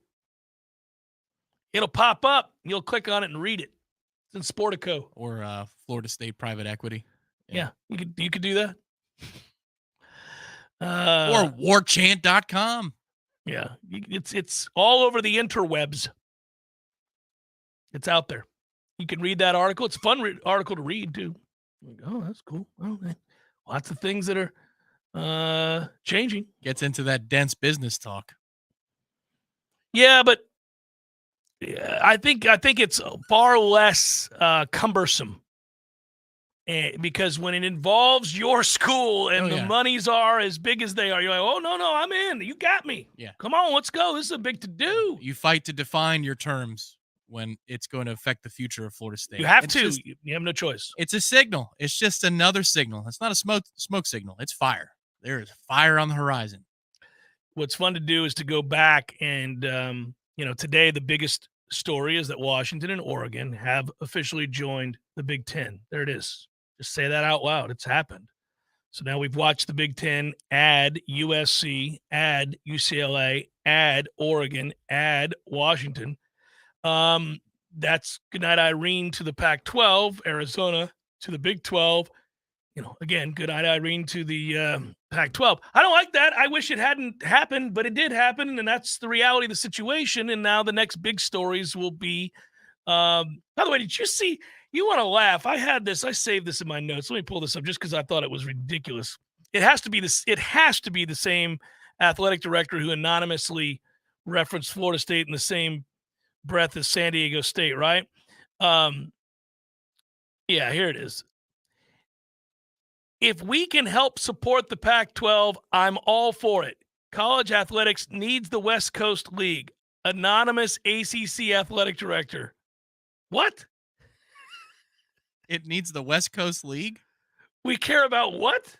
It'll pop up. You'll click on it and read it. It's in Sportico. Or Florida State Private Equity. Yeah, you could do that. Or warchant.com. Yeah, it's all over the interwebs. It's out there. You can read that article. It's a fun article to read, too. Oh, that's cool. Oh, man. Lots of things that are changing. Gets into that dense business talk. Yeah, but Yeah, I think it's far less cumbersome. Because when it involves your school and the monies are as big as they are, you're like, oh, no, I'm in. You got me. Yeah. Come on, let's go. This is a big to-do. You fight to define your terms when it's going to affect the future of Florida State. You have to. You have no choice. It's a signal. It's just another signal. It's not a smoke signal. It's fire. There is fire on the horizon. What's fun to do is to go back and, today the biggest story is that Washington and Oregon have officially joined the Big Ten. There it is. Just say that out loud. It's happened. So now we've watched the Big Ten add USC, add UCLA, add Oregon, add Washington. That's goodnight Irene to the Pac-12, Arizona to the Big 12. Again, goodnight Irene to the Pac-12. I don't like that. I wish it hadn't happened, but it did happen, and that's the reality of the situation. And now the next big stories will be. By the way, did you see? You want to laugh? I had this. I saved this in my notes. Let me pull this up just because I thought it was ridiculous. It has to be this. It has to be the same athletic director who anonymously referenced Florida State in the same breath as San Diego State, right? Yeah, here it is. If we can help support the Pac-12, I'm all for it. College athletics needs the West Coast League. Anonymous ACC athletic director. What? It needs the West Coast League? We care about what?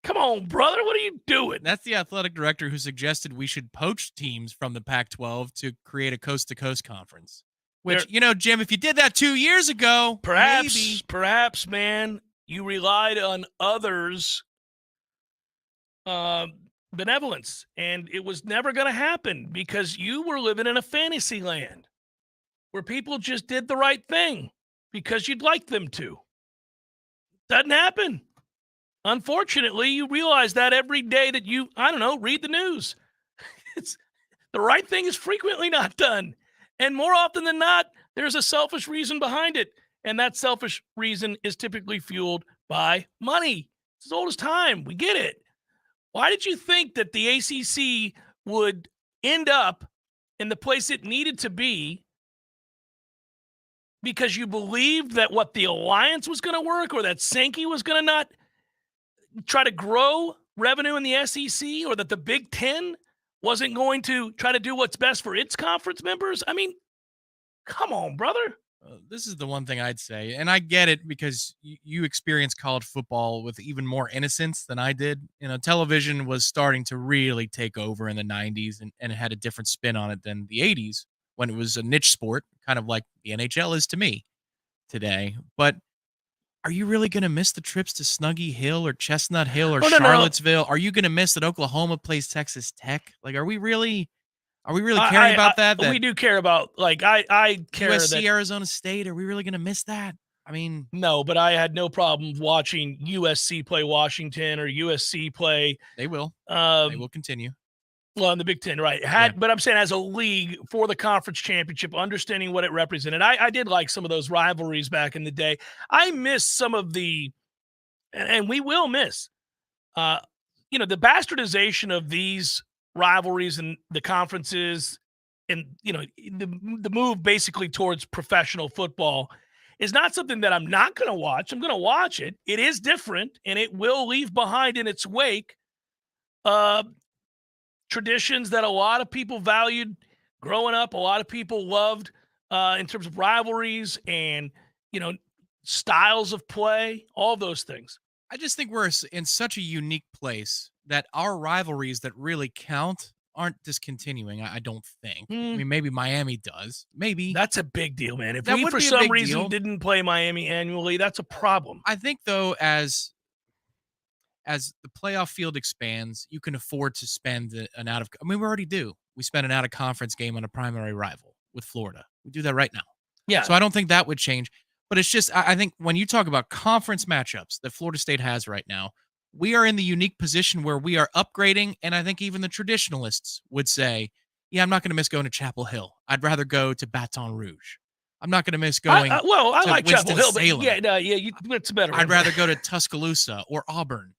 Come on, brother. What are you doing? That's the athletic director who suggested we should poach teams from the Pac-12 to create a coast-to-coast conference. Which, Jim, if you did that 2 years ago, perhaps, man, you relied on others' benevolence, and it was never going to happen because you were living in a fantasy land where people just did the right thing because you'd like them to. Doesn't happen. Unfortunately, you realize that every day that you, read the news. It's the right thing is frequently not done. And more often than not, there's a selfish reason behind it. And that selfish reason is typically fueled by money. It's as old as time. We get it. Why did you think that the ACC would end up in the place it needed to be? Because you believed that what the alliance was going to work, or that Sankey was going to not try to grow revenue in the SEC, or that the Big Ten wasn't going to try to do what's best for its conference members? I mean, come on, brother. This is the one thing I'd say, and I get it because you experienced college football with even more innocence than I did. Television was starting to really take over in the 90s, and it had a different spin on it than the 80s when it was a niche sport, kind of like the NHL is to me today. But are you really going to miss the trips to Snuggy Hill or Chestnut Hill or Charlottesville? Are you going to miss that Oklahoma plays Texas Tech? Like, are we really caring about that? We do care about, I care USC, that Arizona State. Are we really going to miss that? I mean, no, but I had no problem watching USC play Washington or USC play. They will. They will continue. Well, in the Big Ten, right. But I'm saying as a league for the conference championship, understanding what it represented. I did like some of those rivalries back in the day. I miss some of the, and we will miss, the bastardization of these rivalries and the conferences, and, the move basically towards professional football is not something that I'm not going to watch. I'm going to watch it. It is different, and it will leave behind in its wake traditions that a lot of people valued growing up, a lot of people loved in terms of rivalries and, styles of play, all those things. I just think we're in such a unique place that our rivalries that really count aren't discontinuing, I don't think. I mean, maybe Miami does. Maybe. That's a big deal, man. If we, for some reason, didn't play Miami annually, that's a problem. I think, though, as the playoff field expands, you can afford to spend we already do. We spend an out-of-conference game on a primary rival with Florida. We do that right now. Yeah. So I don't think that would change. But it's just, I think when you talk about conference matchups that Florida State has right now, we are in the unique position where we are upgrading, and I think even the traditionalists would say, yeah, I'm not going to miss going to Chapel Hill. I'd rather go to Baton Rouge. I'm not going to miss going I to like Chapel Hill, but Winston-Salem. It's better. I'd rather go to Tuscaloosa or Auburn,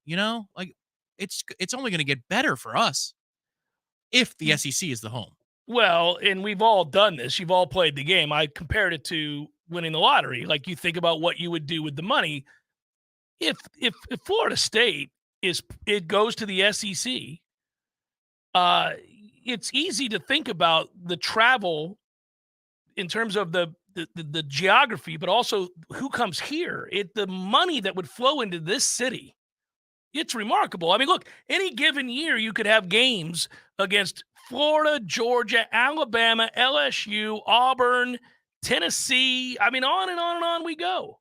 Like, it's only going to get better for us if the SEC is the home. Well, and we've all done this. You've all played the game. I compared it to winning the lottery. Like, you think about what you would do with the money. If Florida State goes to the SEC, it's easy to think about the travel in terms of the geography, but also who comes here. The money that would flow into this city, it's remarkable. I mean, look, any given year you could have games against Florida, Georgia, Alabama, LSU, Auburn, Tennessee. I mean, on and on and on we go.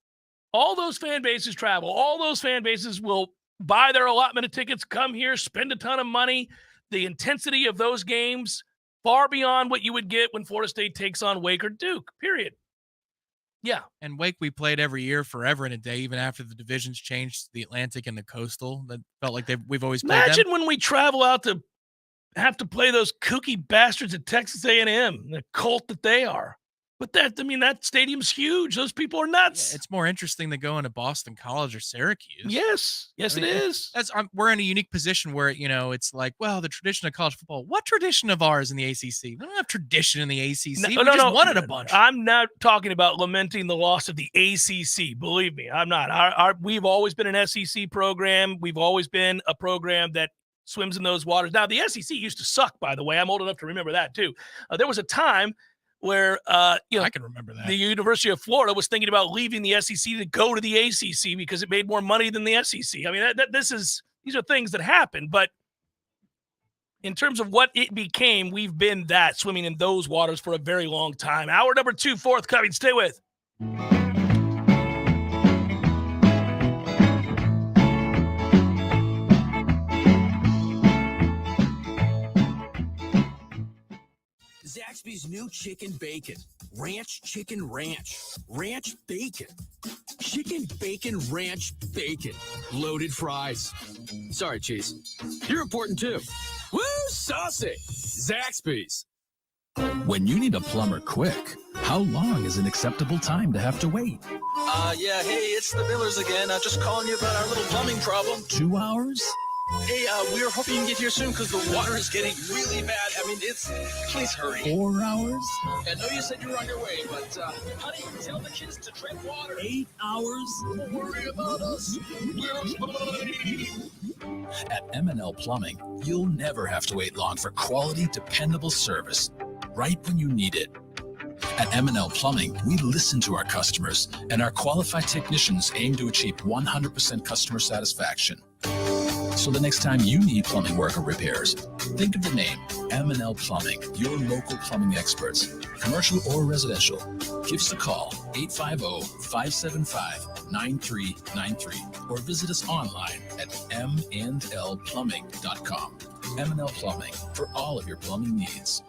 All those fan bases travel. All those fan bases will buy their allotment of tickets, come here, spend a ton of money. The intensity of those games, far beyond what you would get when Florida State takes on Wake or Duke, period. Yeah. And Wake we played every year forever and a day, even after the divisions changed to the Atlantic and the Coastal. That felt like we've always played Imagine them. when we travel out to have to play those kooky bastards at Texas A&M, the cult that they are. But that stadium's huge. Those people are nuts. Yeah, it's more interesting than going to Boston College or Syracuse. Yes, it is. We're in a unique position where, it's like, well, the tradition of college football. What tradition of ours in the ACC? We don't have tradition in the ACC. We just won it a bunch. I'm not talking about lamenting the loss of the ACC. Believe me, I'm not. We've always been an SEC program. We've always been a program that swims in those waters. Now, the SEC used to suck, by the way. I'm old enough to remember that, too. There was a time where I can remember that the University of Florida was thinking about leaving the SEC to go to the ACC because it made more money than the SEC. I mean, these are things that happen, but in terms of what it became, we've been swimming in those waters for a very long time. Hour number 2 forthcoming. Stay with. Zaxby's new chicken bacon. Ranch chicken ranch. Ranch bacon. Chicken bacon ranch bacon. Loaded fries. Sorry, cheese. You're important too. Woo, saucy. Zaxby's. When you need a plumber quick, how long is an acceptable time to have to wait? Yeah, hey, it's the Millers again. Just calling you about our little plumbing problem. 2 hours? Hey, we were hoping you can get here soon because the water is getting really bad. I mean, please hurry. 4 hours? I know you said you were on your way, but, honey, tell the kids to tread water. 8 hours? Don't worry about us. We're fine. At M&L Plumbing, you'll never have to wait long for quality, dependable service, right when you need it. At M&L Plumbing, we listen to our customers, and our qualified technicians aim to achieve 100% customer satisfaction. So the next time you need plumbing work or repairs, think of the name M&L Plumbing, your local plumbing experts, commercial or residential. Give us a call, 850-575-9393, or visit us online at mndlplumbing.com. M&L Plumbing, for all of your plumbing needs.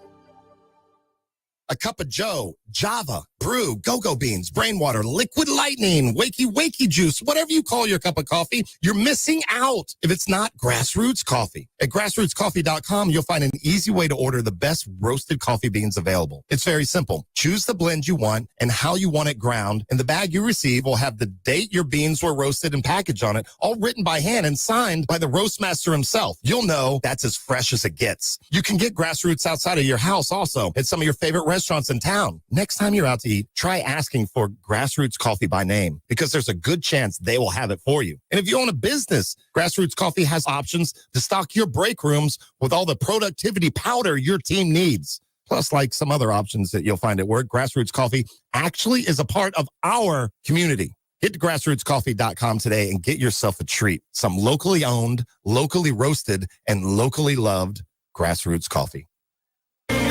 A cup of Joe, Java, Brew, Go-Go Beans, Brainwater, Liquid Lightning, Wakey Juice, whatever you call your cup of coffee, you're missing out if it's not Grassroots Coffee. At grassrootscoffee.com, you'll find an easy way to order the best roasted coffee beans available. It's very simple. Choose the blend you want and how you want it ground, and the bag you receive will have the date your beans were roasted and packaged on it, all written by hand and signed by the roastmaster himself. You'll know that's as fresh as it gets. You can get Grassroots outside of your house also at some of your favorite restaurants in town. Next time you're out to eat, try asking for Grassroots Coffee by name, because there's a good chance they will have it for you. And if you own a business, Grassroots Coffee has options to stock your break rooms with all the productivity powder your team needs. Plus, like some other options that you'll find at work, Grassroots Coffee actually is a part of our community. Hit grassrootscoffee.com today and get yourself a treat. Some locally owned, locally roasted, and locally loved Grassroots Coffee.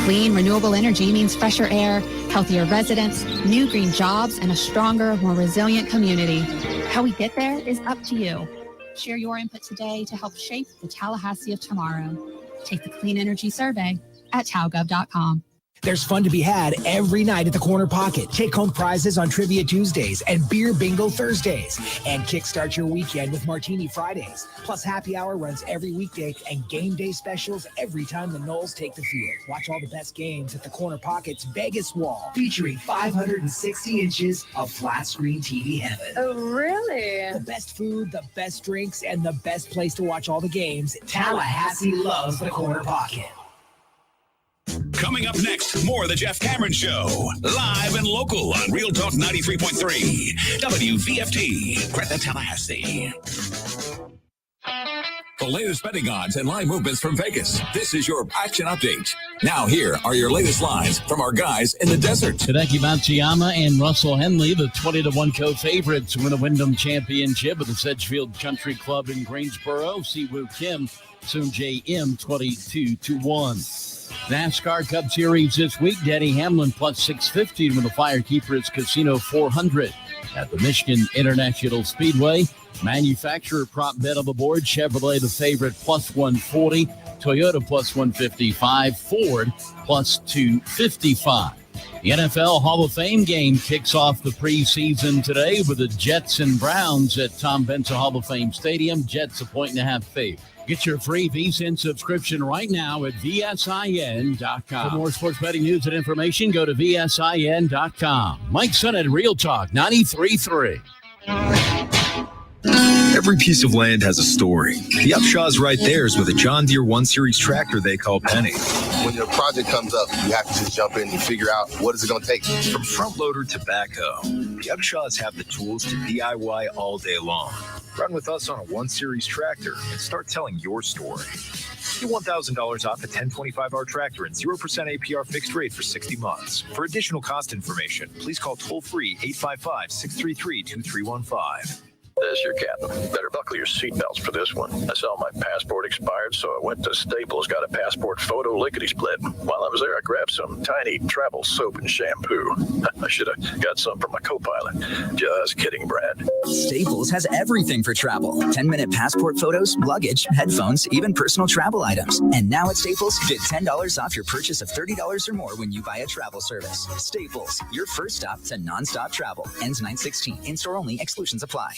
Clean, renewable energy means fresher air, healthier residents, new green jobs, and a stronger, more resilient community. How we get there is up to you. Share your input today to help shape the Tallahassee of tomorrow. Take the Clean Energy Survey at talgov.com. There's fun to be had every night at the Corner Pocket. Take home prizes on Trivia Tuesdays and Beer Bingo Thursdays. And kickstart your weekend with Martini Fridays. Plus, happy hour runs every weekday and game day specials every time the Noles take the field. Watch all the best games at the Corner Pocket's Vegas Wall, featuring 560 inches of flat screen TV heaven. Oh, really? The best food, the best drinks, and the best place to watch all the games. Tallahassee loves the Corner Pocket. Coming up next, more of the Jeff Cameron Show. Live and local on Real Talk 93.3. WVFT, Greta, Tallahassee. The latest betting odds and live movements from Vegas. This is your action update. Now here are your latest lines from our guys in the desert. Hideki Matsuyama and Russell Henley, the 20-1 co-favorites, win a Wyndham Championship at the Sedgefield Country Club in Greensboro. Siwoo Kim, Soon Jae Im, 22-1. NASCAR Cup Series this week. Denny Hamlin plus 650 with the Firekeepers Casino 400 at the Michigan International Speedway. Manufacturer prop bet on the board. Chevrolet the favorite plus 140. Toyota plus 155. Ford plus 255. The NFL Hall of Fame game kicks off the preseason today with the Jets and Browns at Tom Benson Hall of Fame Stadium. Jets a 1.5 favorite. Get your free VSiN subscription right now at VSIN.com. For more sports betting news and information, go to VSIN.com. Mike Son at Real Talk 93.3. Every piece of land has a story. The Upshaw's right there is with a John Deere 1 Series tractor they call Penny. When your project comes up, you have to just jump in and figure out what is it going to take. From front loader to backhoe, the Upshaws have the tools to DIY all day long. Run with us on a 1 Series tractor and start telling your story. Get $1,000 off a 1025R tractor and 0% APR fixed rate for 60 months. For additional cost information, please call toll-free 855-633-2315. This your captain. Better buckle your seatbelts for this one. I saw my passport expired, so I went to Staples, got a passport photo lickety-split. While I was there, I grabbed some tiny travel soap and shampoo. I should have got some for my co-pilot. Just kidding, Brad. Staples has everything for travel. 10-minute passport photos, luggage, headphones, even personal travel items. And now at Staples, get $10 off your purchase of $30 or more when you buy a travel service. Staples, your first stop to nonstop travel. Ends 9/16. In-store only. Exclusions apply.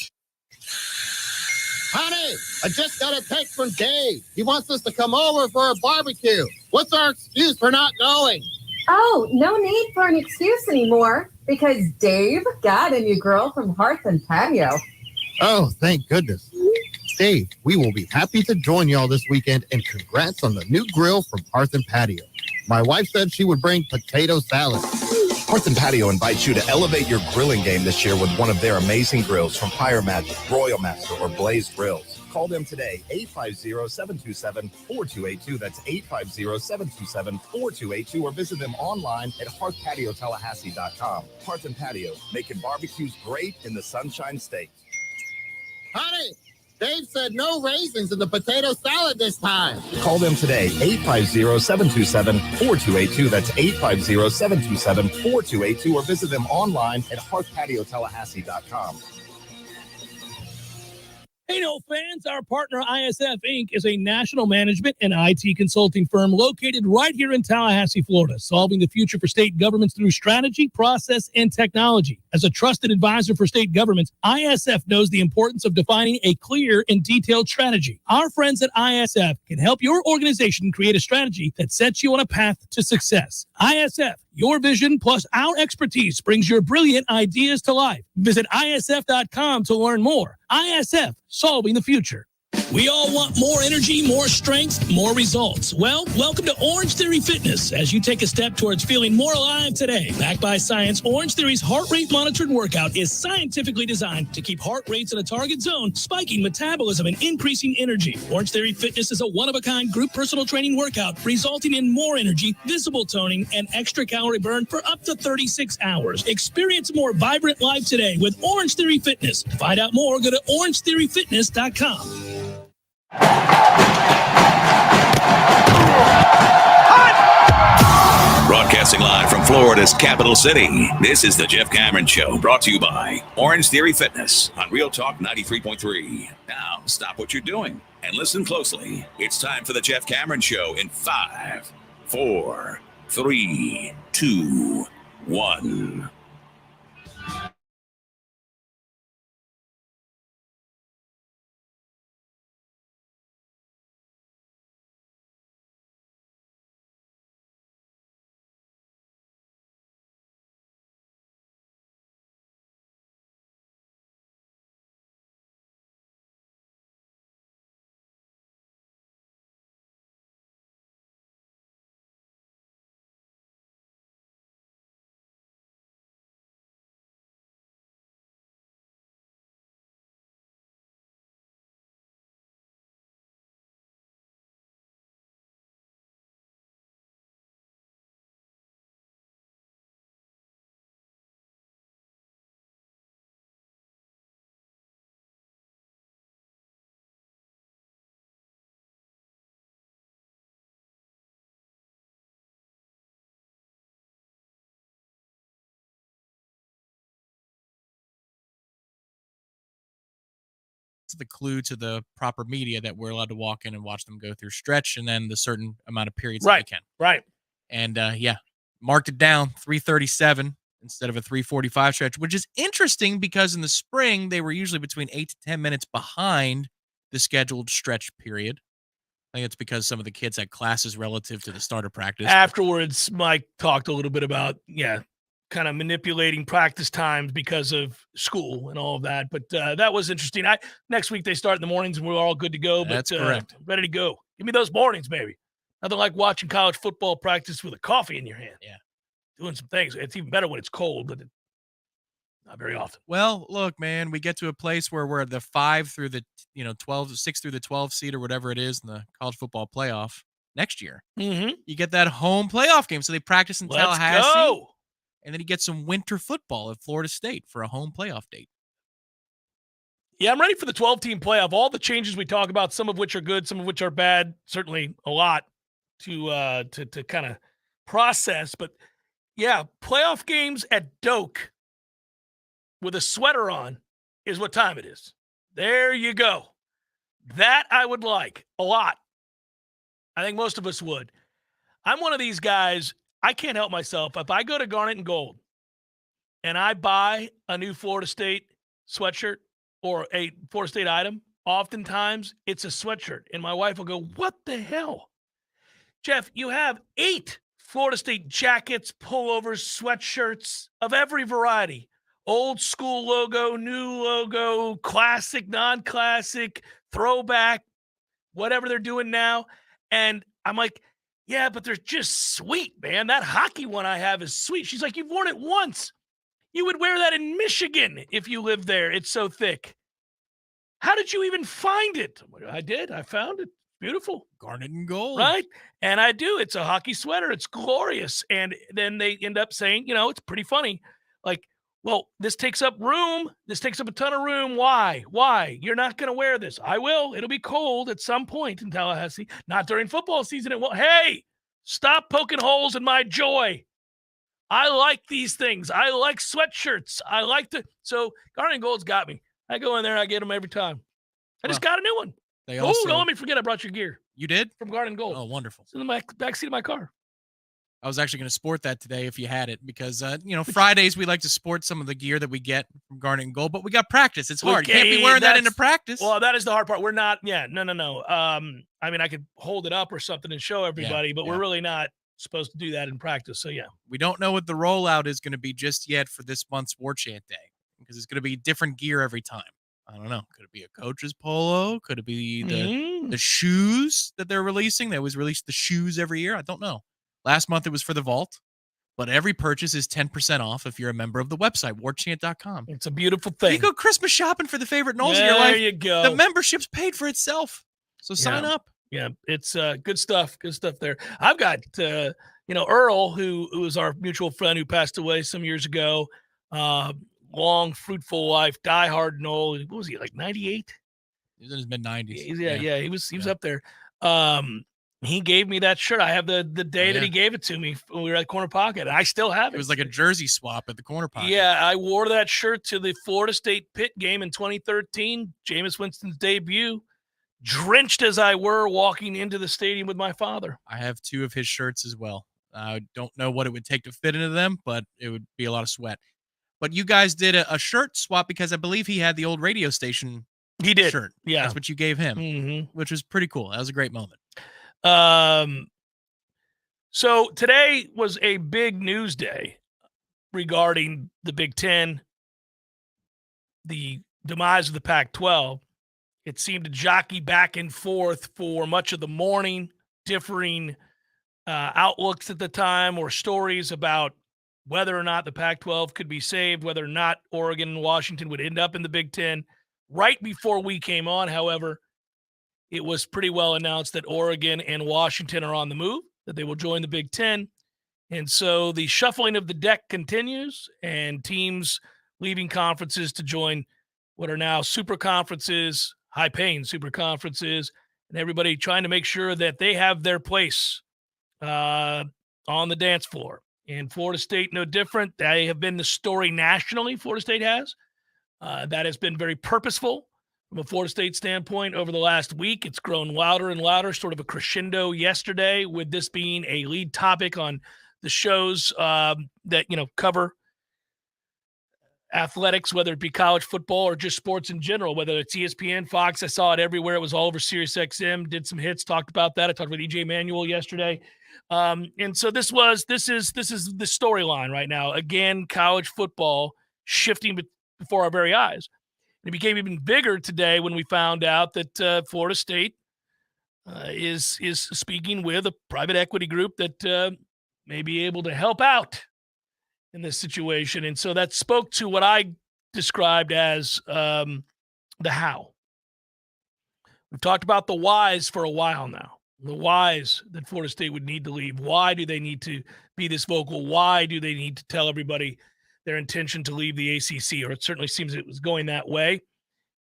Honey, I just got a text from Dave. He wants us to come over for a barbecue. What's our excuse for not going? Oh, no need for an excuse anymore because Dave got a new grill from Hearth and Patio. Oh, thank goodness. Dave, we will be happy to join y'all this weekend, and congrats on the new grill from Hearth and Patio. My wife said she would bring potato salad. Hearth and Patio invites you to elevate your grilling game this year with one of their amazing grills from Fire Magic, Royal Master, or Blaze Grills. Call them today, 850-727-4282. That's 850-727-4282, or visit them online at hearthpatiotallahassee.com. Hearth and Patio, making barbecues great in the Sunshine State. Honey, Dave said no raisins in the potato salad this time. Call them today, 850-727-4282. That's 850-727-4282, or visit them online at hearthpatiotallahassee.com. Hey, no fans, our partner ISF Inc. is a national management and IT consulting firm located right here in Tallahassee, Florida, solving the future for state governments through strategy, process, and technology. As a trusted advisor for state governments, ISF knows the importance of defining a clear and detailed strategy. Our friends at ISF can help your organization create a strategy that sets you on a path to success. ISF, your vision plus our expertise brings your brilliant ideas to life. Visit ISF.com to learn more. ISF, solving the future. We all want more energy, more strength, more results. Well, welcome to Orange Theory Fitness as you take a step towards feeling more alive today. Backed by science, Orange Theory's heart rate monitored workout is scientifically designed to keep heart rates in a target zone, spiking metabolism and increasing energy. Orange Theory Fitness is a one-of-a-kind group personal training workout resulting in more energy, visible toning, and extra calorie burn for up to 36 hours. Experience a more vibrant life today with Orange Theory Fitness. To find out more, go to orangetheoryfitness.com. Broadcasting live from Florida's capital city, this is the Jeff Cameron Show, brought to you by Orange Theory Fitness on Real Talk 93.3. Now, stop what you're doing and listen closely. It's time for the Jeff Cameron Show in 5, 4, 3, 2, 1. That's the clue to the proper media that we're allowed to walk in and watch them go through stretch and then the certain amount of periods that we can. Right. And marked it down 337 instead of a 345 stretch, which is interesting because in the spring, they were usually between 8 to 10 minutes behind the scheduled stretch period. I think it's because some of the kids had classes relative to the start of practice. Afterwards, Mike talked a little bit about, kind of manipulating practice times because of school and all of that. But that was interesting. Next week, they start in the mornings and we're all good to go. That's but, correct. Ready to go. Give me those mornings, baby. Nothing like watching college football practice with a coffee in your hand. Yeah. Doing some things. It's even better when it's cold, but not very often. Well, look, man, we get to a place where we're the 5 through the 12, 6 through the 12 seed or whatever it is in the college football playoff next year. Mm-hmm. You get that home playoff game. So they practice in Let's Tallahassee. go. And then you get some winter football at Florida State for a home playoff date. Yeah, I'm ready for the 12-team playoff. All the changes we talk about, some of which are good, some of which are bad, certainly a lot to kind of process. But, yeah, playoff games at Doak with a sweater on is what time it is. There you go. That I would like a lot. I think most of us would. I'm one of these guys, I can't help myself. If I go to Garnet and Gold and I buy a new Florida State sweatshirt or a Florida State item, oftentimes it's a sweatshirt. And my wife will go, what the hell? Jeff, you have 8 Florida State jackets, pullovers, sweatshirts of every variety. Old school logo, new logo, classic, non-classic, throwback, whatever they're doing now. And I'm like, yeah, but they're just sweet, man. That hockey one I have is sweet. She's like, you've worn it once. You would wear that in Michigan if you lived there. It's so thick. How did you even find it? I did. I found it. Beautiful. Garnet and Gold. Right? And I do. It's a hockey sweater. It's glorious. And then they end up saying, it's pretty funny. Like, well, this takes up room. This takes up a ton of room. Why? Why? You're not going to wear this. I will. It'll be cold at some point in Tallahassee. Not during football season. It won't. Hey, stop poking holes in my joy. I like these things. I like sweatshirts. So Garnet and Gold's got me. I go in there. I get them every time. I just got a new one. Don't let me forget I brought your gear. You did? From Garnet and Gold. Oh, wonderful. It's in the back seat of my car. I was actually going to sport that today if you had it because, Fridays we like to sport some of the gear that we get from Garnet and Gold, but we got practice. It's hard. You can't be wearing that into practice. Well, that is the hard part. We're not. Yeah, no. I mean, I could hold it up or something and show everybody, but we're really not supposed to do that in practice. So, yeah. We don't know what the rollout is going to be just yet for this month's Warchant Day because it's going to be different gear every time. I don't know. Could it be a coach's polo? Could it be the shoes that they're releasing? They always release the shoes every year. I don't know. Last month it was for the vault, but every purchase is 10% off if you're a member of the website, warchant.com. It's a beautiful thing. You go Christmas shopping for the favorite Knowles of your life. There you go. The membership's paid for itself. So sign up. Yeah, it's good stuff. Good stuff there. I've got, Earl, who was our mutual friend who passed away some years ago. Long, fruitful life, diehard Knoll. What was he, like 98? He was in his mid-90s. Yeah, he was up there. He gave me that shirt. I have the day that he gave it to me when we were at Corner Pocket. I still have it. It was like a jersey swap at the Corner Pocket. Yeah, I wore that shirt to the Florida State Pitt game in 2013, Jameis Winston's debut, drenched as I were walking into the stadium with my father. I have 2 of his shirts as well. I don't know what it would take to fit into them, but it would be a lot of sweat. But you guys did a shirt swap because I believe he had the old radio station shirt. Yeah. That's what you gave him, which was pretty cool. That was a great moment. So today was a big news day regarding the Big Ten, the demise of the Pac-12. It seemed to jockey back and forth for much of the morning, differing outlooks at the time or stories about whether or not the Pac-12 could be saved, whether or not Oregon and Washington would end up in the Big Ten. Right before we came on, however, it was pretty well announced that Oregon and Washington are on the move, that they will join the Big Ten. And so the shuffling of the deck continues and teams leaving conferences to join what are now super conferences, high-paying super conferences, and everybody trying to make sure that they have their place on the dance floor. And Florida State, no different. They have been the story nationally, Florida State has. That has been very purposeful From a Florida State standpoint, over the last week, it's grown louder and louder, sort of a crescendo yesterday, with this being a lead topic on the shows that, cover athletics, whether it be college football or just sports in general, whether it's ESPN, Fox. I saw it everywhere. It was all over SiriusXM, did some hits, talked about that. I talked with EJ Manuel yesterday. And so this is the storyline right now. Again, college football shifting before our very eyes. It became even bigger today when we found out that Florida State is speaking with a private equity group that may be able to help out in this situation. And so that spoke to what I described as the how. We've talked about the whys for a while now. The whys that Florida State would need to leave. Why do they need to be this vocal? Why do they need to tell everybody their intention to leave the ACC? Or it certainly seems it was going that way.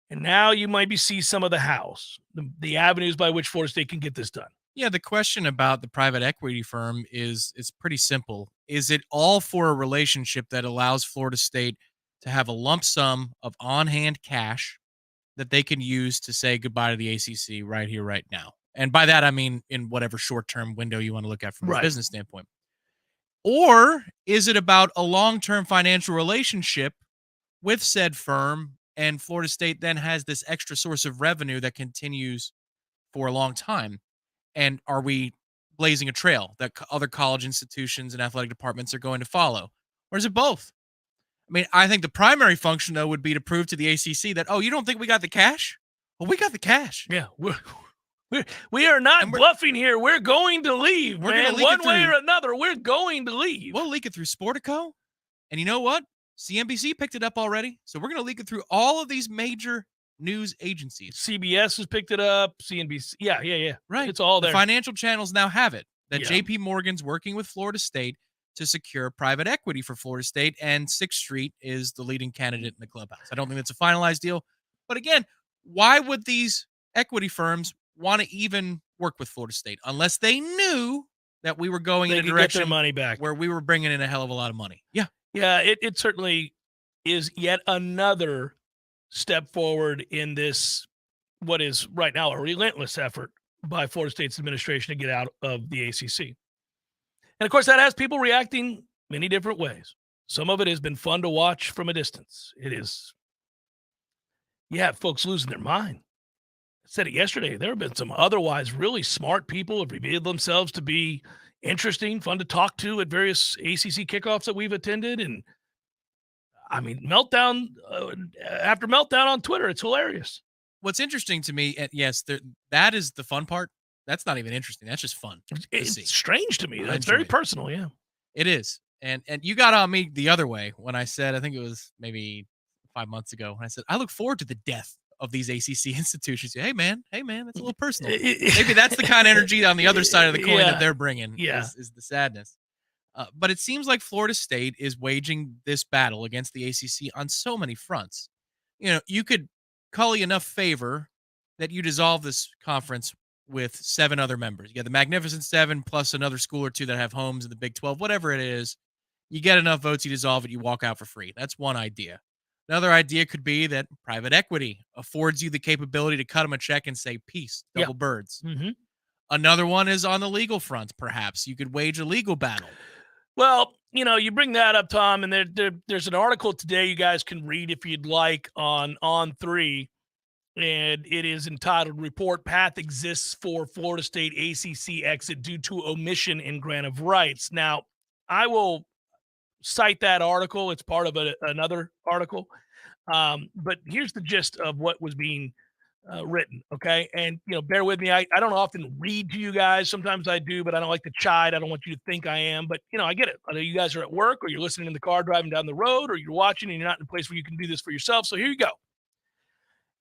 And now you might see some of the hows, the avenues by which Florida State can get this done. Yeah, the question about the private equity firm is pretty simple. Is it all for a relationship that allows Florida State to have a lump sum of on-hand cash that they can use to say goodbye to the ACC right here, right now? And by that, I mean in whatever short-term window you want to look at from a business standpoint. Or is it about a long-term financial relationship with said firm, and Florida State then has this extra source of revenue that continues for a long time? And are we blazing a trail that other college institutions and athletic departments are going to follow? Or is it both? I mean, I think the primary function, though, would be to prove to the ACC that, oh, you don't think we got the cash? Well, we got the cash. Yeah, we are not bluffing here. We're going to leave, man. One way or another, we're going to leave. We'll leak it through Sportico. And you know what? CNBC picked it up already. So we're going to leak it through all of these major news agencies. CBS has picked it up. CNBC. Yeah. Right. It's all there. The financial channels now have it. That Yeah. JP Morgan's working with Florida State to secure private equity for Florida State, and 6th Street is the leading candidate in the clubhouse. I don't think that's a finalized deal. But again, why would these equity firms want to even work with Florida State unless they knew that we were going in a direction get their money back, where we were bringing in a hell of a lot of money? Yeah. Yeah, it certainly is yet another step forward in this, what is right now a relentless effort by Florida State's administration to get out of the ACC. And, of course, that has people reacting many different ways. Some of it has been fun to watch from a distance. It is, folks losing their mind. I said it yesterday. There have been some otherwise really smart people who have revealed themselves to be interesting, fun to talk to at various ACC kickoffs that we've attended. And, I mean, meltdown after meltdown on Twitter. It's hilarious. What's interesting to me, yes, that is the fun part. That's not even interesting. That's just fun. It's strange to me. It's very personal, yeah. It is. And you got on me the other way when I said, I think it was maybe 5 months ago, when I said, I look forward to the death of these ACC institutions. Hey, man, that's a little personal. Maybe that's the kind of energy on the other side of the coin that they're bringing is the sadness. But it seems like Florida State is waging this battle against the ACC on so many fronts. You know, you could call you enough favor that you dissolve this conference with 7 other members. You got the Magnificent Seven plus another school or two that have homes in the Big 12, whatever it is. You get enough votes, you dissolve it, you walk out for free. That's one idea. Another idea could be that private equity affords you the capability to cut them a check and say, peace, double birds. Mm-hmm. Another one is on the legal front, perhaps. You could wage a legal battle. Well, you bring that up, Tom, and there's an article today you guys can read if you'd like on On3, and it is entitled Report Path Exists for Florida State ACC Exit Due to Omission in Grant of Rights. Now, I will cite that article. It's part of another article. But here's the gist of what was being written, okay? And, bear with me. I don't often read to you guys. Sometimes I do, but I don't like to chide. I don't want you to think I am. But, I get it. I know you guys are at work, or you're listening in the car driving down the road, or you're watching and you're not in a place where you can do this for yourself. So here you go.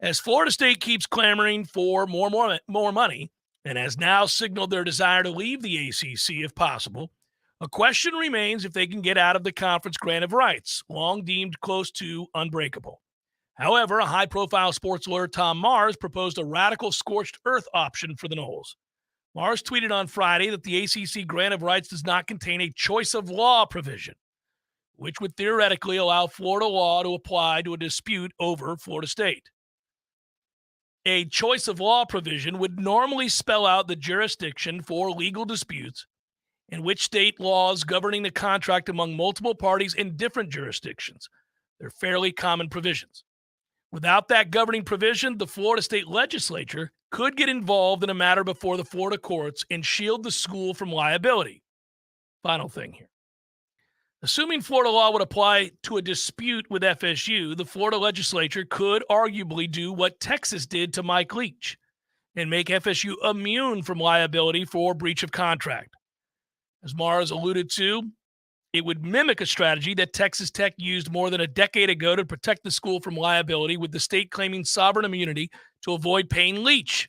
As Florida State keeps clamoring for more money and has now signaled their desire to leave the ACC if possible, a question remains if they can get out of the conference grant of rights, long deemed close to unbreakable. However, a high-profile sports lawyer, Tom Mars, proposed a radical scorched earth option for the Noles. Mars tweeted on Friday that the ACC grant of rights does not contain a choice of law provision, which would theoretically allow Florida law to apply to a dispute over Florida State. A choice of law provision would normally spell out the jurisdiction for legal disputes in which state laws governing the contract among multiple parties in different jurisdictions. They're fairly common provisions. Without that governing provision, the Florida State Legislature could get involved in a matter before the Florida courts and shield the school from liability. Final thing here. Assuming Florida law would apply to a dispute with FSU, the Florida legislature could arguably do what Texas did to Mike Leach and make FSU immune from liability for breach of contract. As Mars alluded to, it would mimic a strategy that Texas Tech used more than a decade ago to protect the school from liability, with the state claiming sovereign immunity to avoid paying Leach.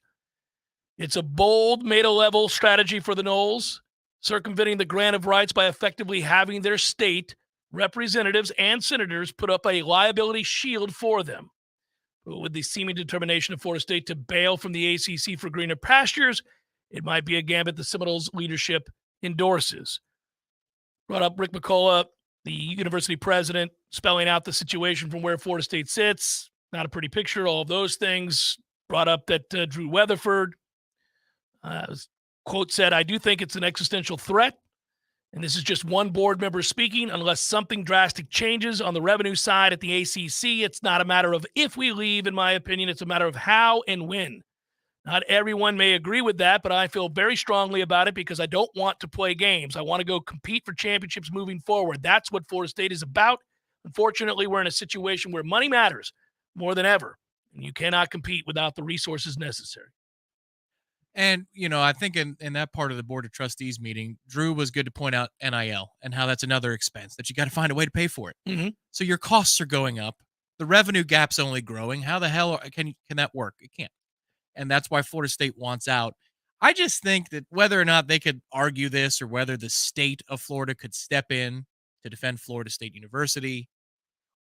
It's a bold, meta-level strategy for the Noles, circumventing the grant of rights by effectively having their state representatives and senators put up a liability shield for them. But with the seeming determination of Florida State to bail from the ACC for greener pastures, it might be a gambit the Seminoles leadership endorses. Brought up Rick McCullough, the university president, spelling out the situation from where Florida State sits. Not a pretty picture, all of those things. Brought up that Drew Weatherford, quote, said, "I do think it's an existential threat, and this is just one board member speaking. Unless something drastic changes on the revenue side at the ACC, it's not a matter of if we leave, in my opinion. It's a matter of how and when. Not everyone may agree with that, but I feel very strongly about it because I don't want to play games. I want to go compete for championships moving forward. That's what Florida State is about. Unfortunately, we're in a situation where money matters more than ever, and you cannot compete without the resources necessary." And, I think in that part of the Board of Trustees meeting, Drew was good to point out NIL and how that's another expense that you got to find a way to pay for it. Mm-hmm. So your costs are going up. The revenue gap's only growing. How the hell can that work? It can't. And that's why Florida State wants out. I just think that whether or not they could argue this or whether the state of Florida could step in to defend Florida State University,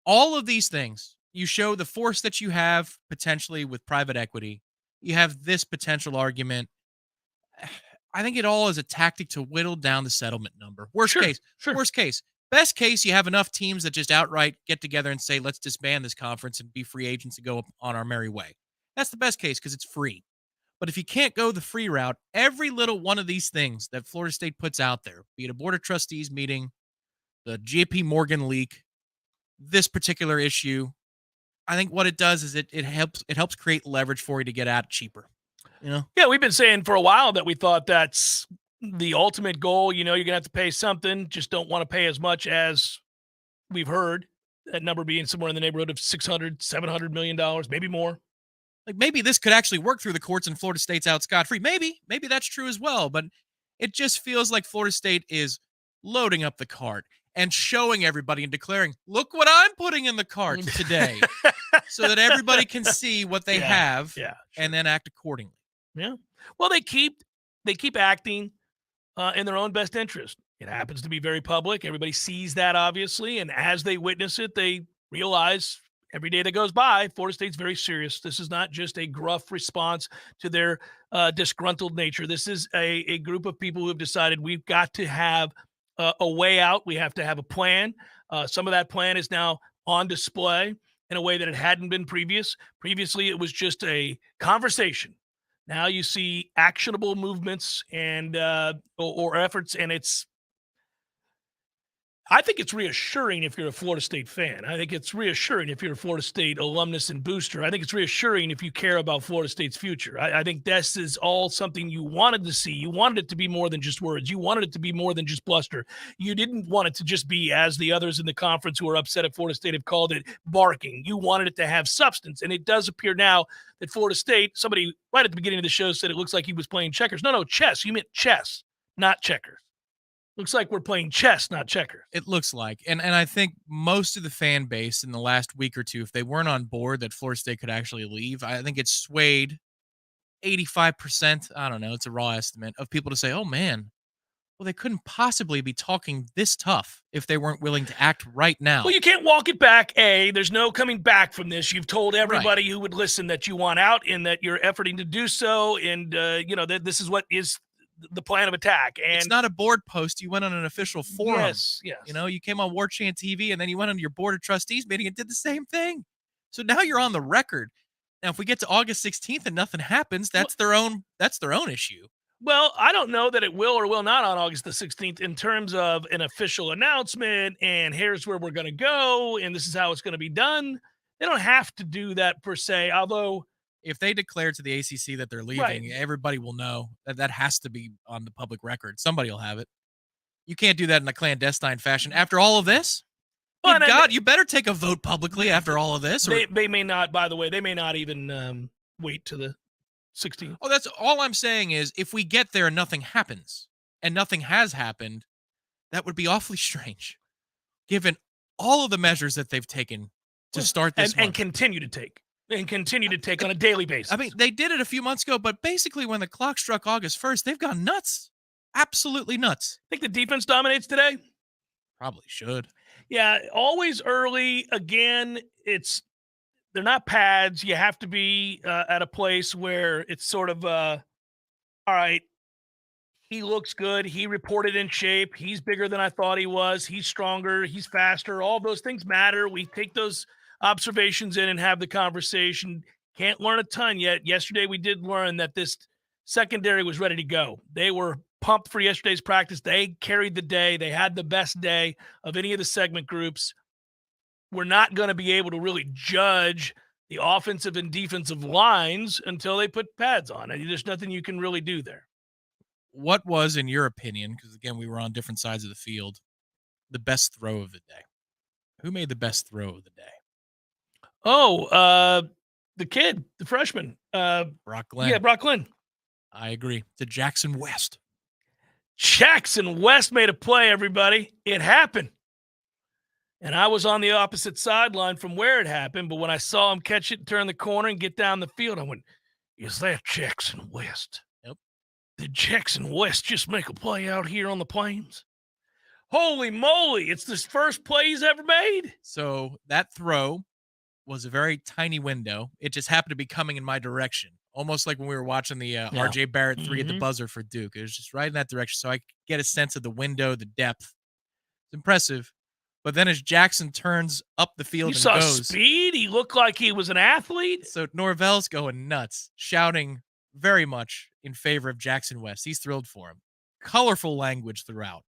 all of these things, you show the force that you have potentially with private equity. You have this potential argument. I think it all is a tactic to whittle down the settlement number. Worst case. Best case, you have enough teams that just outright get together and say, let's disband this conference and be free agents and go on our merry way. That's the best case because it's free. But if you can't go the free route, every little one of these things that Florida State puts out there, be it a Board of Trustees meeting, the JP Morgan leak, this particular issue, I think what it does is it helps create leverage for you to get out cheaper. Yeah, we've been saying for a while that we thought that's the ultimate goal. You're going to have to pay something. Just don't want to pay as much as we've heard. That number being somewhere in the neighborhood of $600, $700 million, maybe more. Like maybe this could actually work through the courts and Florida State's out scot-free. Maybe that's true as well. But it just feels like Florida State is loading up the cart and showing everybody and declaring, look what I'm putting in the cart today, so that everybody can see what they have and then act accordingly. Yeah. Well, they keep acting in their own best interest. It happens to be very public. Everybody sees that, obviously. And as they witness it, they realize every day that goes by, Florida State's very serious. This is not just a gruff response to their disgruntled nature. This is a group of people who have decided we've got to have a way out. We have to have a plan. Some of that plan is now on display in a way that it hadn't been previously. It was just a conversation. Now you see actionable movements and or efforts, and I think it's reassuring if you're a Florida State fan. I think it's reassuring if you're a Florida State alumnus and booster. I think it's reassuring if you care about Florida State's future. I think this is all something you wanted to see. You wanted it to be more than just words. You wanted it to be more than just bluster. You didn't want it to just be, as the others in the conference who are upset at Florida State have called it, barking. You wanted it to have substance. And it does appear now that Florida State, somebody right at the beginning of the show said it looks like he was playing checkers. No, chess. You meant chess, not checkers. Looks like we're playing chess, not checkers. It looks like. And I think most of the fan base in the last week or two, if they weren't on board that Florida State could actually leave, I think it swayed 85%, I don't know, it's a raw estimate, of people to say, oh, man, well, they couldn't possibly be talking this tough if they weren't willing to act right now. Well, you can't walk it back, A. There's no coming back from this. You've told everybody who would listen that you want out and that you're efforting to do so, and, that this is what is the plan of attack. And it's not a board post. You went on an official forum. Yes. You came on Warchant TV and then you went on your Board of Trustees meeting and did the same thing. So now you're on the record. Now, if we get to August 16th and nothing happens, that's their own issue. Well, I don't know that it will or will not on August the 16th in terms of an official announcement and here's where we're going to go and this is how it's going to be done. They don't have to do that per se, although if they declare to the ACC that they're leaving, everybody will know. That has to be on the public record. Somebody will have it. You can't do that in a clandestine fashion. After all of this, you better take a vote publicly after all of this. They may not, by the way, they may not even wait to the 16th. Oh, that's all I'm saying is if we get there and nothing happens, and nothing has happened, that would be awfully strange, given all of the measures that they've taken to start this and continue to take. And continue to take on a daily basis. I mean, they did it a few months ago, but basically when the clock struck August 1st, they've gone nuts. Absolutely nuts. Think the defense dominates today? Probably should. Yeah, always early. Again, they're not pads. You have to be at a place where it's sort of, all right, he looks good. He reported in shape. He's bigger than I thought he was. He's stronger. He's faster. All those things matter. We take those observations in and have the conversation. Can't learn a ton yet. Yesterday we did learn that this secondary was ready to go. They were pumped for yesterday's practice. They carried the day. They had the best day of any of the segment groups. We're not going to be able to really judge the offensive and defensive lines until they put pads on. There's nothing you can really do there. What was, in your opinion, because again, we were on different sides of the field, the best throw of the day? Who made the best throw of the day? Oh, the kid, the freshman. Brock Glenn. Yeah, Brock Glenn. I agree. To Jackson West. Jackson West made a play, everybody. It happened. And I was on the opposite sideline from where it happened, but when I saw him catch it, turn the corner, and get down the field, I went, is that Jackson West? Yep. Did Jackson West just make a play out here on the plains? Holy moly, it's this first play he's ever made. So that throw was a very tiny window. It just happened to be coming in my direction, almost like when we were watching the R.J. Barrett 3 at the buzzer for Duke. It was just right in that direction, so I could get a sense of the window, the depth. It's impressive. But then as Jackson turns up the field and goes. You saw speed. He looked like he was an athlete. So Norvell's going nuts, shouting very much in favor of Jackson West. He's thrilled for him. Colorful language throughout.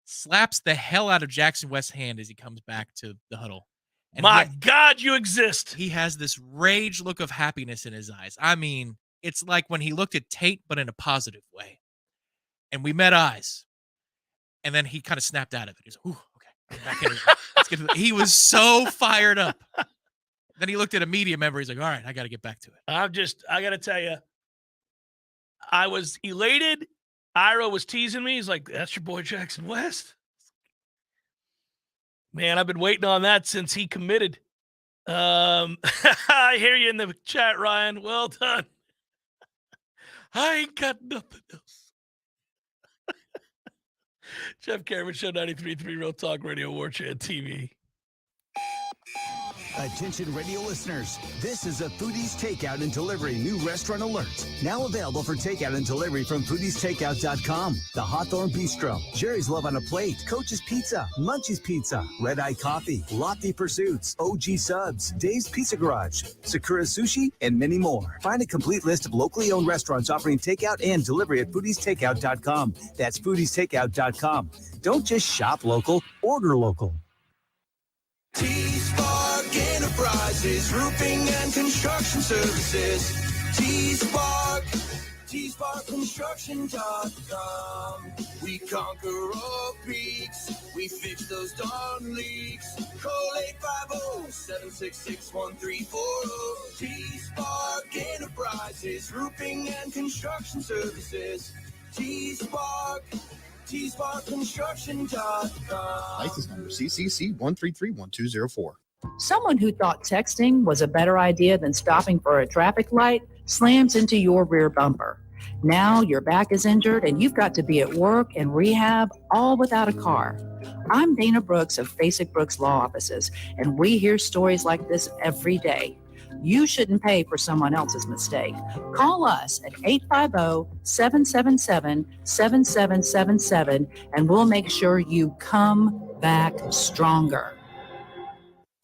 Slaps the hell out of Jackson West's hand as he comes back to the huddle. And God, you exist. He has this rage look of happiness in his eyes. I mean, it's like when he looked at Tate, but in a positive way. And we met eyes. And then he kind of snapped out of it. He's like, ooh, okay. Back in. Let's get to it. He was so fired up. Then he looked at a media member. He's like, all right, I got to get back to it. I got to tell you, I was elated. Ira was teasing me. He's like, that's your boy Jackson West. Man, I've been waiting on that since he committed. I hear you in the chat, Ryan. Well done. I ain't got nothing else. Jeff Cameron Show, 93.3 Real Talk Radio, Warchant TV. Attention radio listeners, this is a Foodies Takeout and Delivery new restaurant alert. Now available for takeout and delivery from foodiestakeout.com. The Hawthorne Bistro, Jerry's Love on a Plate, Coach's Pizza, Munchie's Pizza, Red Eye Coffee, Lofty Pursuits, OG Subs, Dave's Pizza Garage, Sakura Sushi, and many more. Find a complete list of locally owned restaurants offering takeout and delivery at foodiestakeout.com. That's foodiestakeout.com. Don't just shop local, order local. T-Spark Enterprises, roofing and construction services. T-Spark, T-SparkConstruction.com. We conquer all peaks, we fix those darn leaks. Call 850-766-1340. T-Spark Enterprises, roofing and construction services. T-Spark. TSparkConstruction.com. License number CCC 1331204. Someone who thought texting was a better idea than stopping for a traffic light slams into your rear bumper. Now your back is injured and you've got to be at work and rehab all without a car. I'm Dana Brooks of Basic Brooks Law Offices, and we hear stories like this every day. You shouldn't pay for someone else's mistake. Call us at 850-777-7777, and we'll make sure you come back stronger.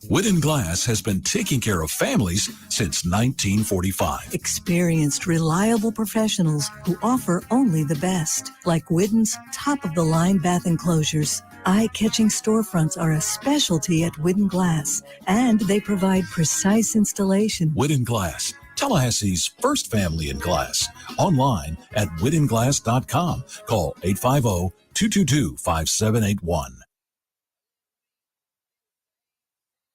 Wooden Glass has been taking care of families since 1945. Experienced, reliable professionals who offer only the best, like Wooden's top-of-the-line bath enclosures. Eye-catching storefronts are a specialty at Wooden Glass, and they provide precise installation. Wooden Glass, Tallahassee's first family in glass. Online at woodenglass.com. Call 850-222-5781.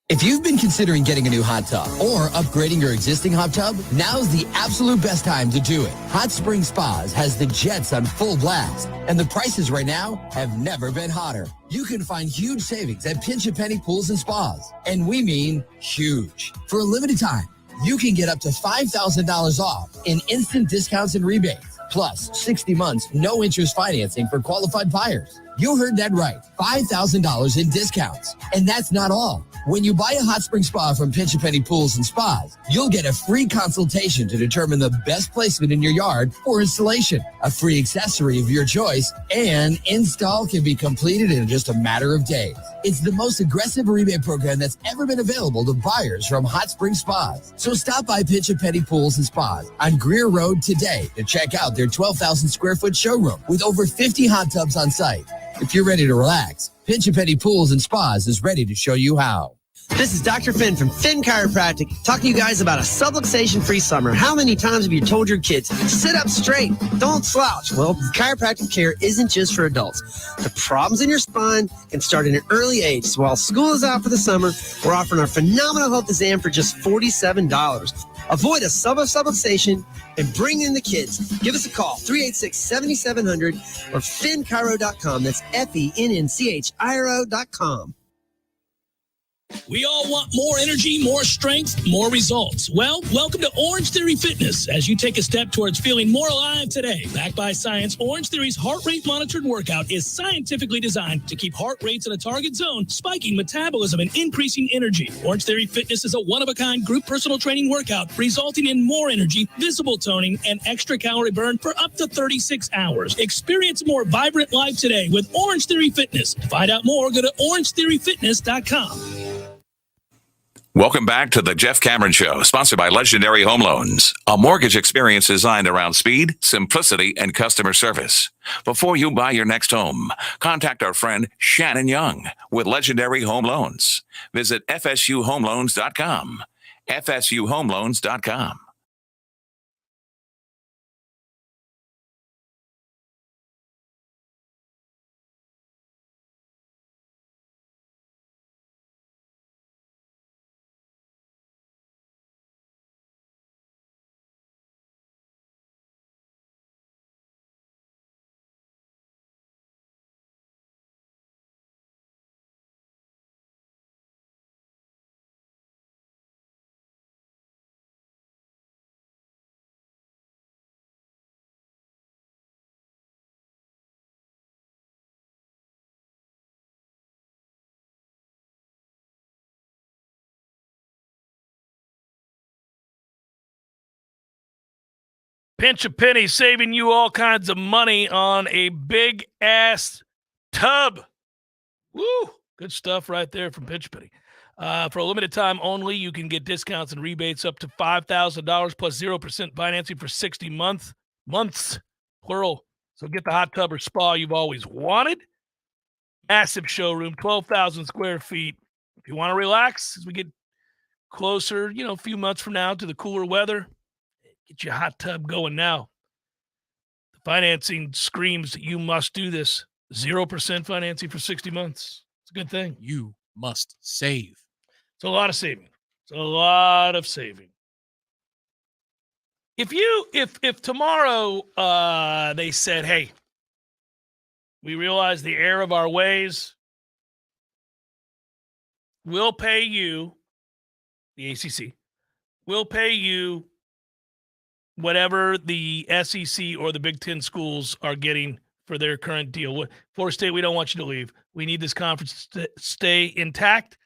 If you've been considering getting a new hot tub or upgrading your existing hot tub, now's the absolute best time to do it. Hot Spring Spas has the jets on full blast, and the prices right now have never been hotter. You can find huge savings at Pinch a Penny Pools and Spas, and we mean huge. For a limited time, you can get up to $5,000 off in instant discounts and rebates, plus 60 months no interest financing for qualified buyers. You heard that right, $5,000 in discounts. And that's not all. When you buy a hot spring spa from Pinch a Penny Pools and Spas, you'll get a free consultation to determine the best placement in your yard for installation, a free accessory of your choice, and install can be completed in just a matter of days. It's the most aggressive rebate program that's ever been available to buyers from Hot Spring Spas. So stop by Pinch a Penny Pools and Spas on Greer Road today to check out their 12,000 square foot showroom with over 50 hot tubs on site. If you're ready to relax, Pinch a Penny Pools and Spas is ready to show you how. This is Dr. Finn from Finn Chiropractic, talking to you guys about a subluxation-free summer. How many times have you told your kids, sit up straight, don't slouch? Well, chiropractic care isn't just for adults. The problems in your spine can start at an early age. So while school is out for the summer, we're offering our phenomenal health exam for just $47. Avoid a subluxation and bring in the kids. Give us a call, 386-7700 or finchiro.com. That's FENNCHIRO.com. We all want more energy, more strength, more results. Well, welcome to Orange Theory Fitness as you take a step towards feeling more alive today. Backed by science, Orange Theory's heart rate monitored workout is scientifically designed to keep heart rates in a target zone, spiking metabolism and increasing energy. Orange Theory Fitness is a one-of-a-kind group personal training workout resulting in more energy, visible toning, and extra calorie burn for up to 36 hours. Experience a more vibrant life today with Orange Theory Fitness. To find out more, go to orangetheoryfitness.com. Welcome back to the Jeff Cameron Show, sponsored by Legendary Home Loans, a mortgage experience designed around speed, simplicity, and customer service. Before you buy your next home, contact our friend Shannon Young with Legendary Home Loans. Visit FSUHomeLoans.com. FSUHomeLoans.com. Pinch a Penny saving you all kinds of money on a big ass tub. Woo! Good stuff right there from Pinch a Penny. For a limited time only, you can get discounts and rebates up to $5,000 plus 0% financing for 60 months, plural. So get the hot tub or spa you've always wanted. Massive showroom, 12,000 square feet. If you want to relax as we get closer, a few months from now to the cooler weather, get your hot tub going now. The financing screams you must do this. 0% financing for 60 months. It's a good thing. You must save. It's a lot of saving. It's a lot of saving. If tomorrow they said, hey, we realize the error of our ways, we'll pay you, the ACC, we'll pay you whatever the SEC or the Big Ten schools are getting for their current deal. Florida State, we don't want you to leave. We need this conference to stay intact.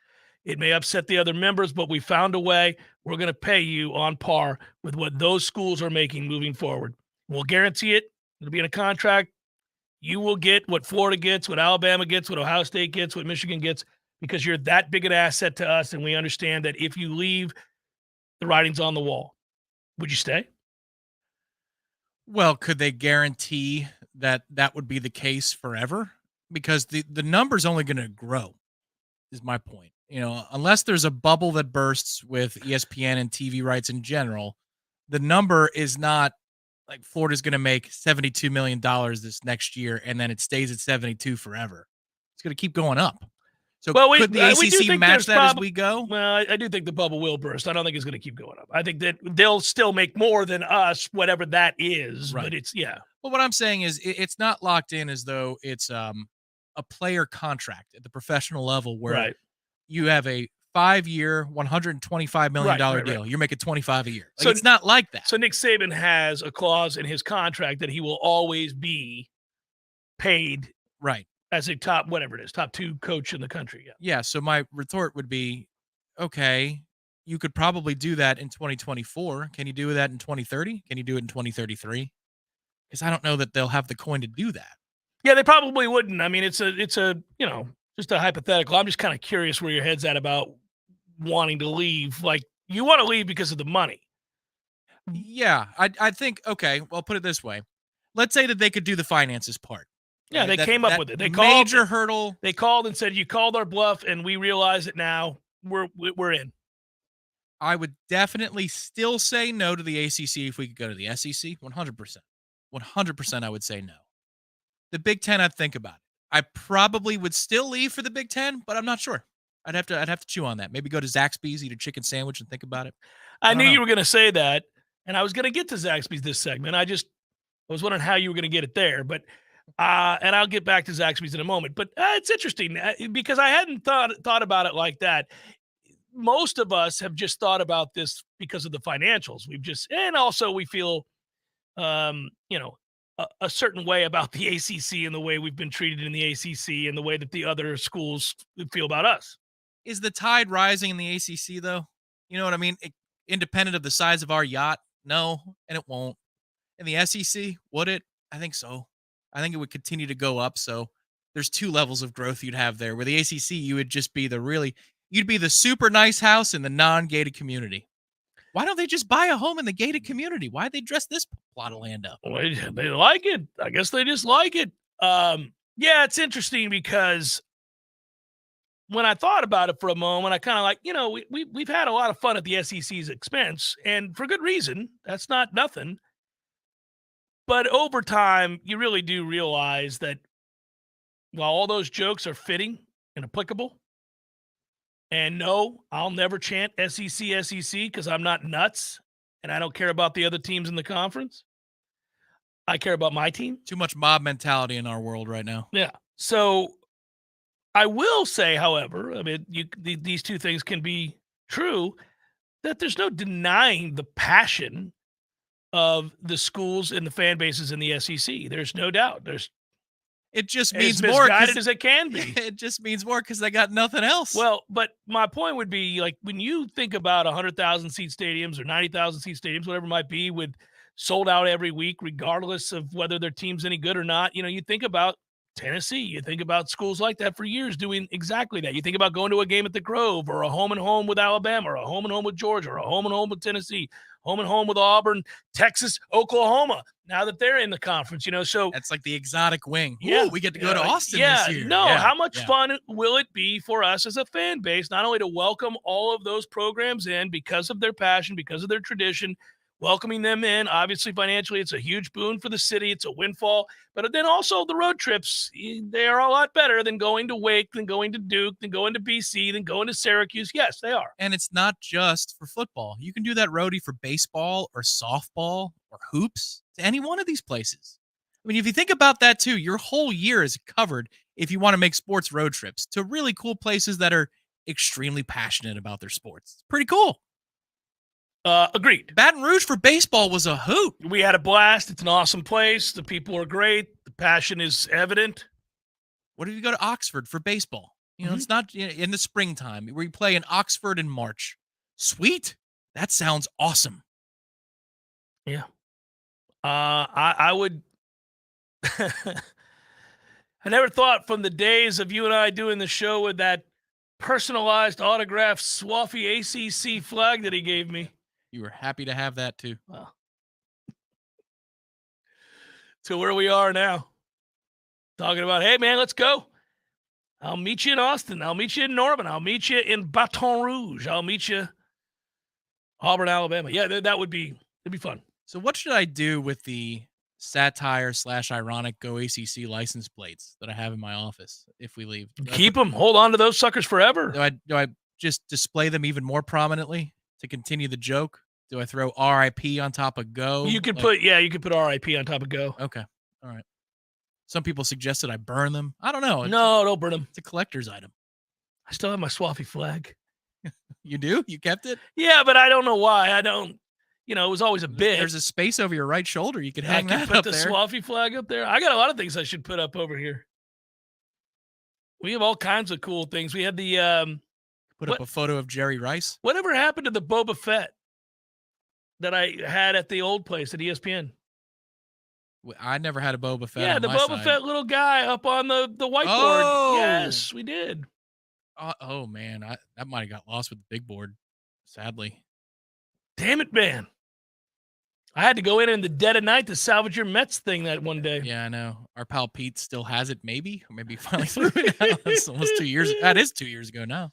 It may upset the other members, but we found a way. We're going to pay you on par with what those schools are making moving forward. We'll guarantee it. It'll be in a contract. You will get what Florida gets, what Alabama gets, what Ohio State gets, what Michigan gets. because you're that big an asset to us, and we understand that if you leave, the writing's on the wall. Would you stay? Well, could they guarantee that that would be the case forever? Because the number's only going to grow, is my point. Unless there's a bubble that bursts with ESPN and TV rights in general, the number is not like Florida's going to make $72 million this next year, and then it stays at 72 forever. It's going to keep going up. So could the ACC match that as we go? Well, I do think the bubble will burst. I don't think it's going to keep going up. I think that they'll still make more than us, whatever that is. Right. But it's, yeah. Well, what I'm saying is it's not locked in as though it's a player contract at the professional level where you have a 5-year, $125 million deal. You're making 25 a year. So it's not like that. So Nick Saban has a clause in his contract that he will always be paid as a top, whatever it is, top 2 coach in the country. Yeah. So my retort would be, okay, you could probably do that in 2024. Can you do that in 2030? Can you do it in 2033? Because I don't know that they'll have the coin to do that. Yeah, they probably wouldn't. I mean, it's a just a hypothetical. I'm just kind of curious where your head's at about wanting to leave. Like, you want to leave because of the money. Yeah, I think, okay, well, put it this way. Let's say that they could do the finances part. Yeah, they came up with it. They called called hurdle. They called and said, "You called our bluff, and we realize it now. We're in." I would definitely still say no to the ACC if we could go to the SEC. 100%. 100%. I would say no. The Big Ten, I'd think about it. I probably would still leave for the Big Ten, but I'm not sure. I'd have to chew on that. Maybe go to Zaxby's, eat a chicken sandwich, and think about it. I knew you were going to say that, and I was going to get to Zaxby's this segment. I was wondering how you were going to get it there, but and I'll get back to Zaxby's in a moment. But it's interesting because I hadn't thought about it like that. Most of us have just thought about this because of the financials. And also we feel, a certain way about the ACC and the way we've been treated in the ACC and the way that the other schools feel about us. Is the tide rising in the ACC, though? You know what I mean? Independent of the size of our yacht? No, and it won't. In the SEC, would it? I think so. I think it would continue to go up. So there's 2 levels of growth you'd have there. Where the ACC, you would just be you'd be the super nice house in the non-gated community. Why don't they just buy a home in the gated community? Why'd they dress this plot of land up? Well, they like it. I guess they just like it. Yeah, it's interesting because when I thought about it for a moment, I kind of like, we've had a lot of fun at the SEC's expense, and for good reason. That's not nothing. But over time, you really do realize that while all those jokes are fitting and applicable, and no, I'll never chant SEC because I'm not nuts and I don't care about the other teams in the conference. I care about my team. Too much mob mentality in our world right now. Yeah. So I will say, however, I mean, these 2 things can be true, that there's no denying the passion of the schools and the fan bases in the SEC. There's no doubt. It just means more misguided as it can be. It just means more because they got nothing else. Well, but my point would be, like, when you think about 100,000 seat stadiums or 90,000 seat stadiums, whatever it might be, with sold out every week, regardless of whether their team's any good or not, you think about Tennessee, you think about schools like that for years doing exactly that. You think about going to a game at the Grove, or a home and home with Alabama, or a home and home with Georgia, or a home and home with Tennessee, home and home with Auburn, Texas, Oklahoma. Now that they're in the conference, so that's like the exotic wing. Yeah, ooh, we get to go to Austin this year. No, how much fun will it be for us as a fan base, not only to welcome all of those programs in because of their passion, because of their tradition, welcoming them in. Obviously, financially, it's a huge boon for the city. It's a windfall. But then also the road trips, they are a lot better than going to Wake, than going to Duke, than going to BC, than going to Syracuse. Yes, they are. And it's not just for football. You can do that roadie for baseball or softball or hoops to any one of these places. I mean, if you think about that too, your whole year is covered if you want to make sports road trips to really cool places that are extremely passionate about their sports. It's pretty cool. Agreed. Baton Rouge for baseball was a hoot. We had a blast. It's an awesome place. The people are great. The passion is evident. What if you go to Oxford for baseball? It's not in the springtime where you play in Oxford in March. Sweet. That sounds awesome. Yeah. I would. I never thought from the days of you and I doing the show with that personalized autographed Swaffy ACC flag that he gave me. You were happy to have that too. Wow. So where we are now. Talking about, hey, man, let's go. I'll meet you in Austin. I'll meet you in Norman. I'll meet you in Baton Rouge. I'll meet you Auburn, Alabama. Yeah, that would be, it'd be fun. So what should I do with the satire/ironic Go ACC license plates that I have in my office if we leave? Keep them. Hold on to those suckers forever. Do I just display them even more prominently to continue the joke? Do I throw RIP on top of Go? You could put RIP on top of Go. Okay. All right. Some people suggested I burn them. I don't know. No, don't burn them. It's a collector's item. I still have my Swaffy flag. You do? You kept it? Yeah, but I don't know why. I don't, it was always a bit. There's a space over your right shoulder. You could hang that put up the there. Swaffy flag up there. I got a lot of things I should put up over here. We have all kinds of cool things. We had the put up a photo of Jerry Rice. Whatever happened to the Boba Fett that I had at the old place at ESPN? I never had a Boba Fett. Yeah, on the my Boba side. Fett little guy up on the whiteboard. Oh! Yes, we did. Oh man, that might have got lost with the big board, sadly. Damn it, man. I had to go in the dead of night to salvage your Mets thing that one day. Yeah, I know. Our pal Pete still has it, maybe. Or maybe finally threw it out. That's almost 2 years. That is 2 years ago now.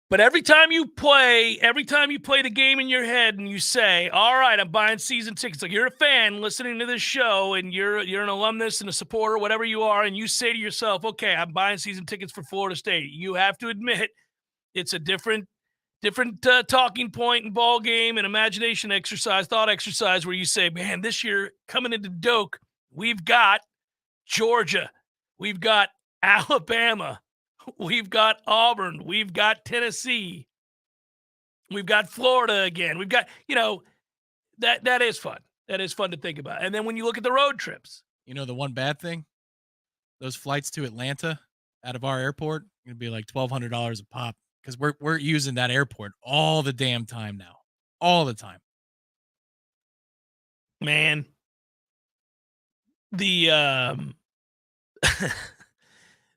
But every time you play the game in your head and you say, all right, I'm buying season tickets. Like you're a fan listening to this show and you're an alumnus and a supporter, whatever you are, and you say to yourself, okay, I'm buying season tickets for Florida State. You have to admit it's a different talking point and ball game and imagination exercise, thought exercise where you say, man, this year coming into Doak, we've got Georgia, we've got Alabama, we've got Auburn, we've got Tennessee, we've got Florida again. We've got, that is fun. That is fun to think about. And then when you look at the road trips. The one bad thing, those flights to Atlanta out of our airport, going to be like $1,200 a pop. Because we're using that airport all the damn time now. All the time. Man. The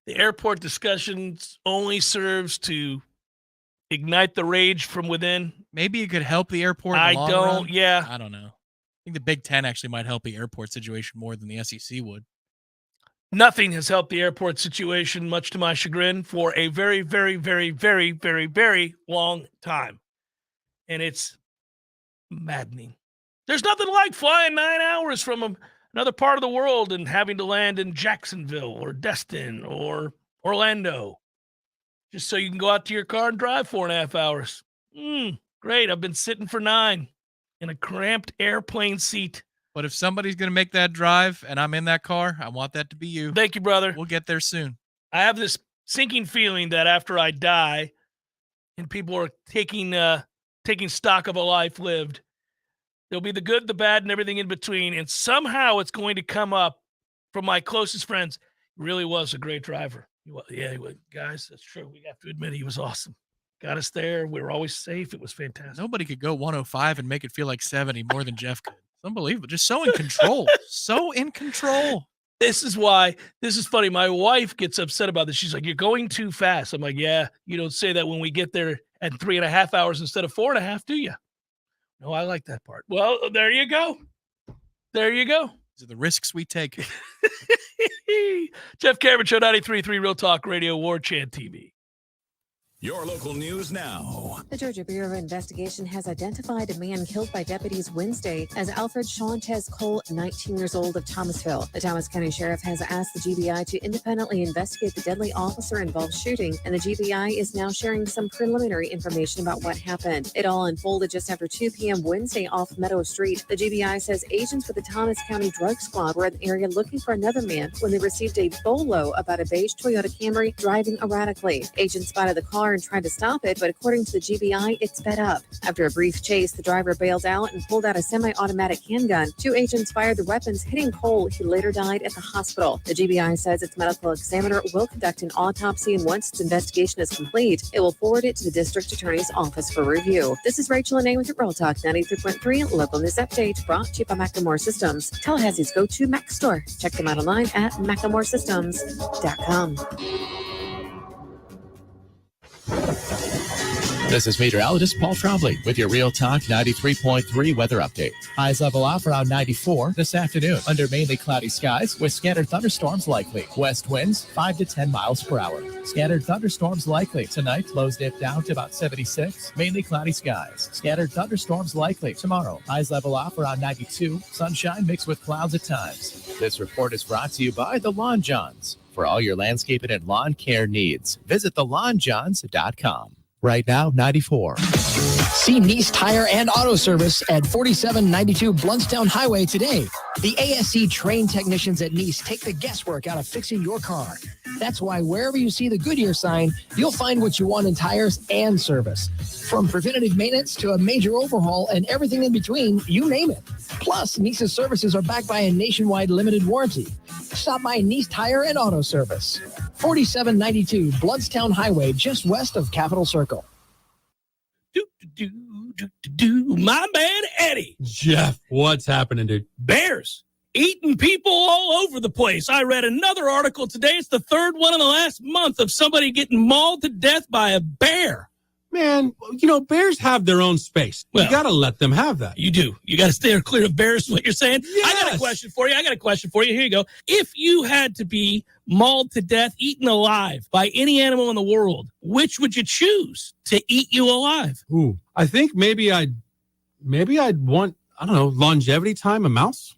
the airport discussions only serves to ignite the rage from within. Maybe it could help the airport in the long run. Yeah. I don't know. I think the Big Ten actually might help the airport situation more than the SEC would. Nothing has helped the airport situation, much to my chagrin, for a very, very, very, very, very, very long time. And it's maddening. There's nothing like flying 9 hours from another part of the world and having to land in Jacksonville or Destin or Orlando just so you can go out to your car and drive 4.5 hours. Great. I've been sitting for 9 in a cramped airplane seat. But if somebody's going to make that drive and I'm in that car, I want that to be you. Thank you, brother. We'll get there soon. I have this sinking feeling that after I die and people are taking stock of a life lived, there'll be the good, the bad, and everything in between. And somehow it's going to come up from my closest friends. He really was a great driver. He was. Guys, that's true. We have to admit he was awesome. Got us there. We were always safe. It was fantastic. Nobody could go 105 and make it feel like 70 more than Jeff could. It's unbelievable. Just so in control. So in control. This is funny. My wife gets upset about this. She's like, you're going too fast. I'm like, yeah, you don't say that when we get there at 3.5 hours instead of 4.5, do you? No, I like that part. Well, there you go. There you go. These are the risks we take. Jeff Cameron Show, 93.3 Real Talk Radio, Warchant TV. Your local news now. The Georgia Bureau of Investigation has identified a man killed by deputies Wednesday as Alfred Shantez Cole, 19 years old, of Thomasville. The Thomas County Sheriff has asked the GBI to independently investigate the deadly officer-involved shooting, and the GBI is now sharing some preliminary information about what happened. It all unfolded just after 2 p.m. Wednesday off Meadow Street. The GBI says agents with the Thomas County Drug Squad were in the area looking for another man when they received a bolo about a beige Toyota Camry driving erratically. Agents spotted the car and tried to stop it, but according to the GBI, it sped up. After a brief chase, the driver bailed out and pulled out a semi-automatic handgun. 2 agents fired the weapons, hitting Cole. He later died at the hospital. The GBI says its medical examiner will conduct an autopsy, and once its investigation is complete, it will forward it to the district attorney's office for review. This is Rachel Anay with your Real Talk 93.3 local news update, brought to you by Macklemore Systems, Tallahassee's go-to Mac store. Check them out online at macklemoresystems.com. This is meteorologist Paul Trombley with your Real Talk 93.3 weather update. Highs level off around 94 this afternoon under mainly cloudy skies with scattered thunderstorms likely. West winds 5 to 10 miles per hour. Scattered thunderstorms likely. Tonight, lows dip down to about 76. Mainly cloudy skies. Scattered thunderstorms likely. Tomorrow, highs level off around 92. Sunshine mixed with clouds at times. This report is brought to you by the Lawn Johns. For all your landscaping and lawn care needs, visit thelawnjohns.com. Right now, 94. See Nice Tire and Auto Service at 4792 Bluntstown Highway today. The ASC trained technicians at Nice take the guesswork out of fixing your car. That's why wherever you see the Goodyear sign, you'll find what you want in tires and service. From preventative maintenance to a major overhaul and everything in between, you name it. Plus, Nice's services are backed by a nationwide limited warranty. Stop by Nice Tire and Auto Service. 4792 Bluntstown Highway, just west of Capitol Circle. My man Eddie. Jeff, what's happening, dude? Bears eating people all over the place. I read another article today. It's the third one in the last month of somebody getting mauled to death by a bear. Man, bears have their own space. You got to let them have that. You do. You got to stay clear of bears, is what you're saying? Yes. I got a question for you. Here you go. If you had to be mauled to death, eaten alive by any animal in the world, which would you choose to eat you alive? Ooh, I think maybe I'd want, I don't know, longevity time, a mouse.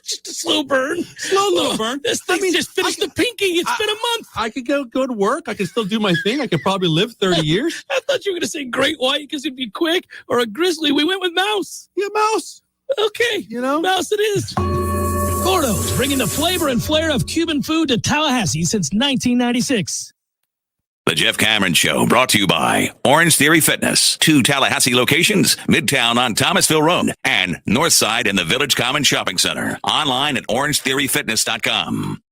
Just a slow burn. Slow burn. This thing just finished the pinky. It's been a month. I could go to work. I could still do my thing. I could probably live 30 years. I thought you were going to say great white because it'd be quick, or a grizzly. We went with mouse. Yeah, mouse. Okay. Mouse it is. Gordo's bringing the flavor and flair of Cuban food to Tallahassee since 1996. The Jeff Cameron Show, brought to you by Orange Theory Fitness. 2 Tallahassee locations, Midtown on Thomasville Road and Northside in the Village Common Shopping Center. Online at orangetheoryfitness.com.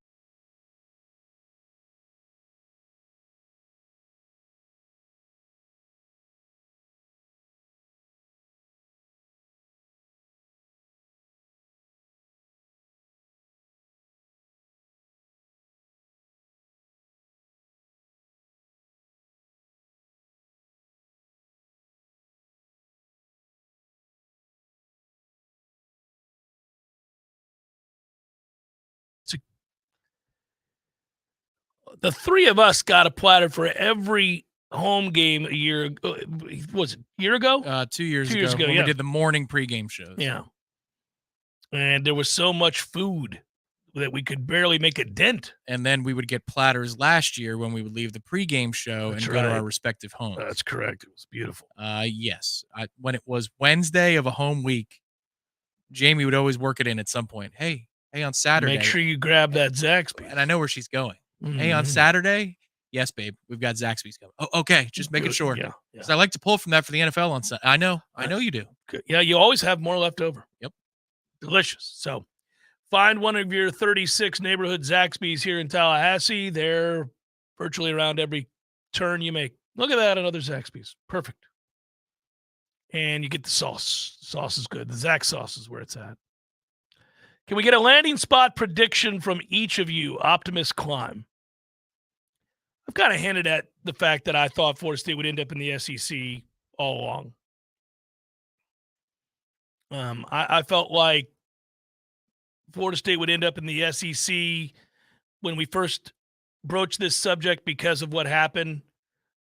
The three of us got a platter for every home game a year ago. Was it a year ago? 2 years ago. 2 years ago, when yeah. we did the morning pregame shows. Yeah. And there was so much food that we could barely make a dent. And then we would get platters last year when we would leave the pregame show That's and go to right. our respective homes. That's correct. It was beautiful. Yes. When it was Wednesday of a home week, Jamie would always work it in at some point. Hey, on Saturday. Make sure you grab that Zaxby's. And I know where she's going. Mm-hmm. Hey, on Saturday? Yes, babe. We've got Zaxby's coming. Oh, okay. Just making sure. Yeah. Because I like to pull from that for the NFL on Sunday. I know you do. Good. Yeah, you always have more left over. Yep. Delicious. So find one of your 36 neighborhood Zaxby's here in Tallahassee. They're virtually around every turn you make. Look at that, another Zaxby's. Perfect. And you get the sauce. Sauce is good. The Zax sauce is where it's at. Can we get a landing spot prediction from each of you? Optimist Climb. I've kind of hinted at the fact that I thought Florida State would end up in the SEC all along. I felt like Florida State would end up in the SEC when we first broached this subject because of what happened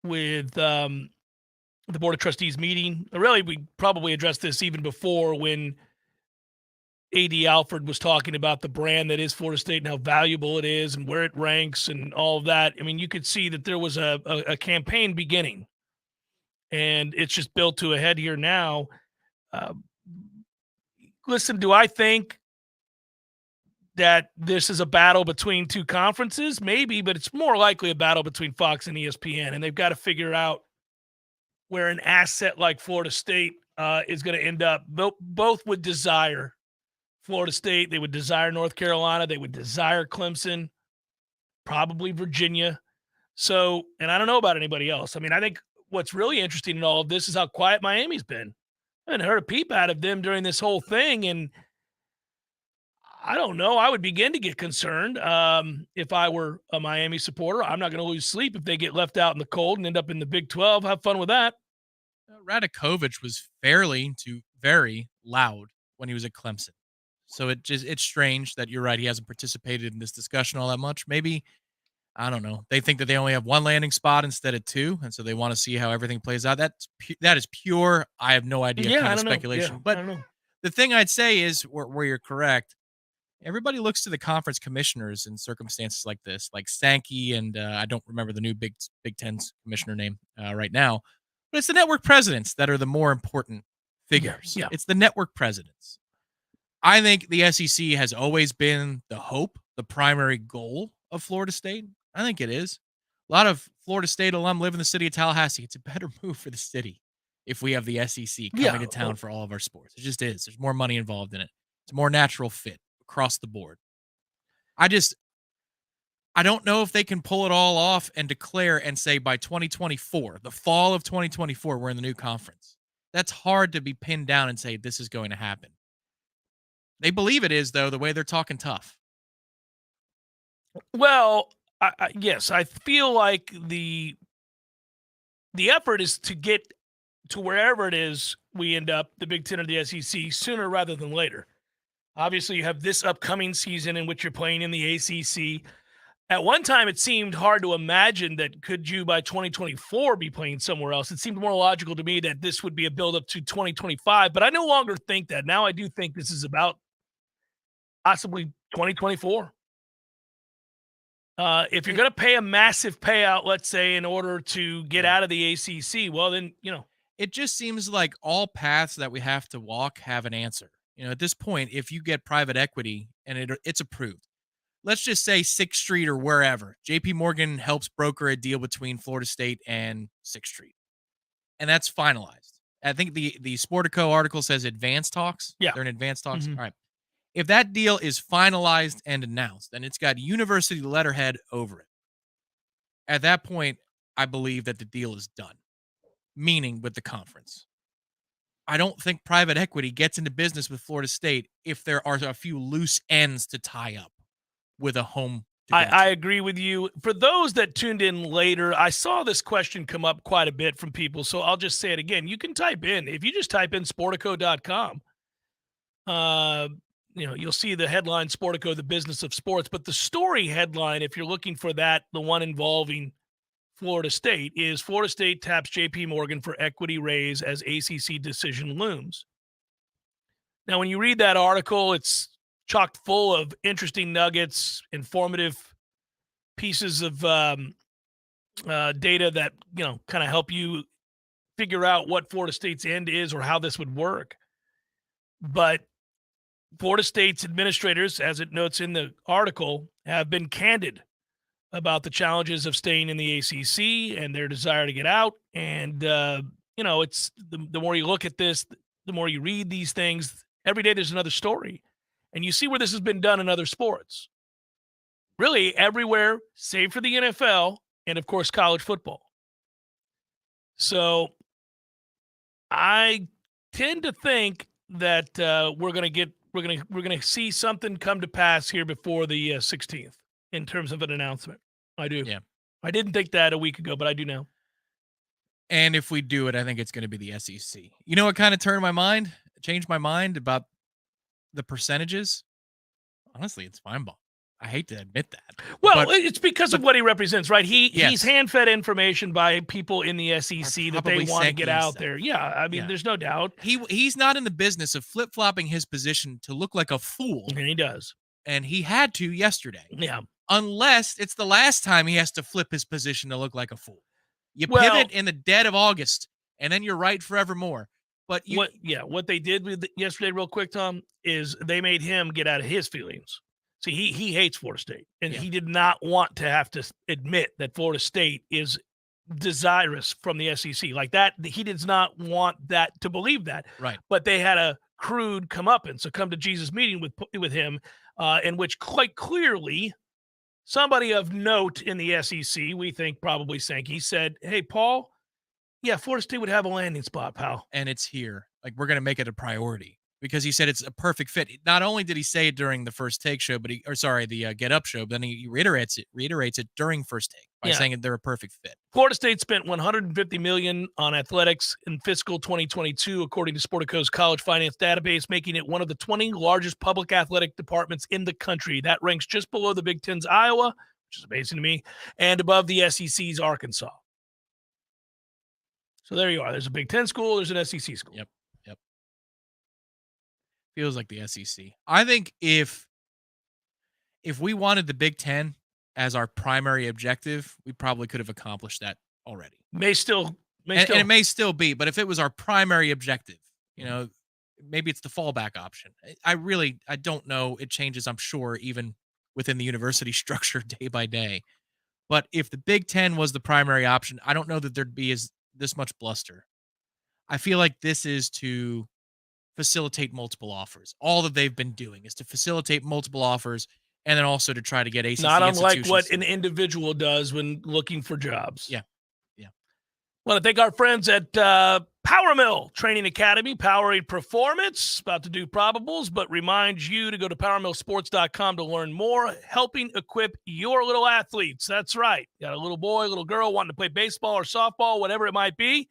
with the Board of Trustees meeting. Really, we probably addressed this even before when A.D. Alford was talking about the brand that is Florida State and how valuable it is and where it ranks and all of that. I mean, you could see that there was a campaign beginning, and it's just built to a head here now. Listen, do I think that this is a battle between two conferences? Maybe, but it's more likely a battle between Fox and ESPN, and they've got to figure out where an asset like Florida State is going to end up. Both would desire Florida State. They would desire North Carolina. They would desire Clemson, probably Virginia. So, and I don't know about anybody else. I mean, I think what's really interesting in all of this is how quiet Miami's been. I haven't heard a peep out of them during this whole thing. And I don't know. I would begin to get concerned if I were a Miami supporter. I'm not going to lose sleep if they get left out in the cold and end up in the Big 12. Have fun with that. Radakovich was fairly to very loud when he was at Clemson. So it's strange that you're right. He hasn't participated in this discussion all that much. Maybe, I don't know. They think that they only have one landing spot instead of two. And so they want to see how everything plays out. That is pure. I have no idea kind of speculation. Yeah, but I don't know. The thing I'd say is where you're correct. Everybody looks to the conference commissioners in circumstances like this, like Sankey and I don't remember the new Big Ten's commissioner name right now, but it's the network presidents that are the more important figures. Yeah. It's the network presidents. I think the SEC has always been the hope, the primary goal of Florida State. I think it is. A lot of Florida State alum live in the city of Tallahassee. It's a better move for the city if we have the SEC coming to town for all of our sports. It just is. There's more money involved in it. It's a more natural fit across the board. I don't know if they can pull it all off and declare and say by 2024, the fall of 2024, we're in the new conference. That's hard to be pinned down and say this is going to happen. They believe it is, though, the way they're talking tough. Well, yes, I feel like the effort is to get to wherever it is we end up, the Big Ten or the SEC, sooner rather than later. Obviously, you have this upcoming season in which you're playing in the ACC. At one time, it seemed hard to imagine that could you, by 2024, be playing somewhere else. It seemed more logical to me that this would be a build-up to 2025, but I no longer think that. Now I do think this is about possibly 2024. If you're going to pay a massive payout, let's say, in order to get out of the ACC, well, then, it just seems like all paths that we have to walk have an answer. At this point, if you get private equity and it's approved, let's just say 6th Street or wherever, JP Morgan helps broker a deal between Florida State and 6th Street. And that's finalized. I think the Sportico article says advanced talks. Yeah. They're in advanced talks. Mhm. All right. If that deal is finalized and announced, and it's got university letterhead over it, at that point, I believe that the deal is done, meaning with the conference. I don't think private equity gets into business with Florida State if there are a few loose ends to tie up with a home. I agree with you. For those that tuned in later, I saw this question come up quite a bit from people, so I'll just say it again. You can type in, if you just type in sportico.com, you'll see the headline, Sportico, the business of sports. But the story headline, if you're looking for that, the one involving Florida State, is Florida State taps JP Morgan for equity raise as ACC decision looms. Now, when you read that article, it's chock full of interesting nuggets, informative pieces of data that, kind of help you figure out what Florida State's end is or how this would work. But Florida State's administrators, as it notes in the article, have been candid about the challenges of staying in the ACC and their desire to get out. And, it's the more you look at this, the more you read these things, every day there's another story. And you see where this has been done in other sports. Really everywhere, save for the NFL and, of course, college football. So I tend to think that we're going to see something come to pass here before the 16th in terms of an announcement. I do. Yeah. I didn't think that a week ago, but I do now. And if we do it, I think it's going to be the SEC. You know what kind of changed my mind about the percentages? Honestly, it's Feinbaum. I hate to admit that. Well, it's because of what he represents, right? He's hand-fed information by people in the SEC that they want to get out there. Yeah, I mean, there's no doubt. He's not in the business of flip-flopping his position to look like a fool. And he does. And he had to yesterday. Yeah. Unless it's the last time he has to flip his position to look like a fool. You pivot in the dead of August, and then you're right forevermore. But what they did with yesterday, real quick, Tom, is they made him get out of his feelings. See, he hates Florida State, and he did not want to have to admit that Florida State is desirous from the SEC like that. He does not want that to believe that. Right. But they had a crude comeuppance, a come to Jesus meeting with him, in which quite clearly somebody of note in the SEC, we think probably Sankey, said, "Hey, Paul, yeah, Florida State would have a landing spot, pal, and it's here. Like, we're going to make it a priority." because he said it's a perfect fit. Not only did he say it during the First Take show, but the Get Up show, but then he reiterates it during First Take by saying that they're a perfect fit. Florida State spent $150 million on athletics in fiscal 2022, according to Sportico's college finance database, making it one of the 20 largest public athletic departments in the country. That ranks just below the Big Ten's Iowa, which is amazing to me, and above the SEC's Arkansas. So there you are. There's a Big Ten school. There's an SEC school. Yep. Feels like the SEC. I think if we wanted the Big Ten as our primary objective, we probably could have accomplished that already. And it may still be, but if it was our primary objective, maybe it's the fallback option. I don't know. It changes, I'm sure, even within the university structure day by day. But if the Big Ten was the primary option, I don't know that there'd be this much bluster. I feel like this is to facilitate multiple offers. All that they've been doing is to facilitate multiple offers, and then also to try to get ACC not unlike institutions. what an individual does when looking for jobs. Yeah. Want to thank our friends at Power Mill Training Academy, powering performance, about to do probables, but reminds you to go to powermillsports.com to learn more, helping equip your little athletes. That's right. Got a little boy, little girl wanting to play baseball or softball, whatever it might be.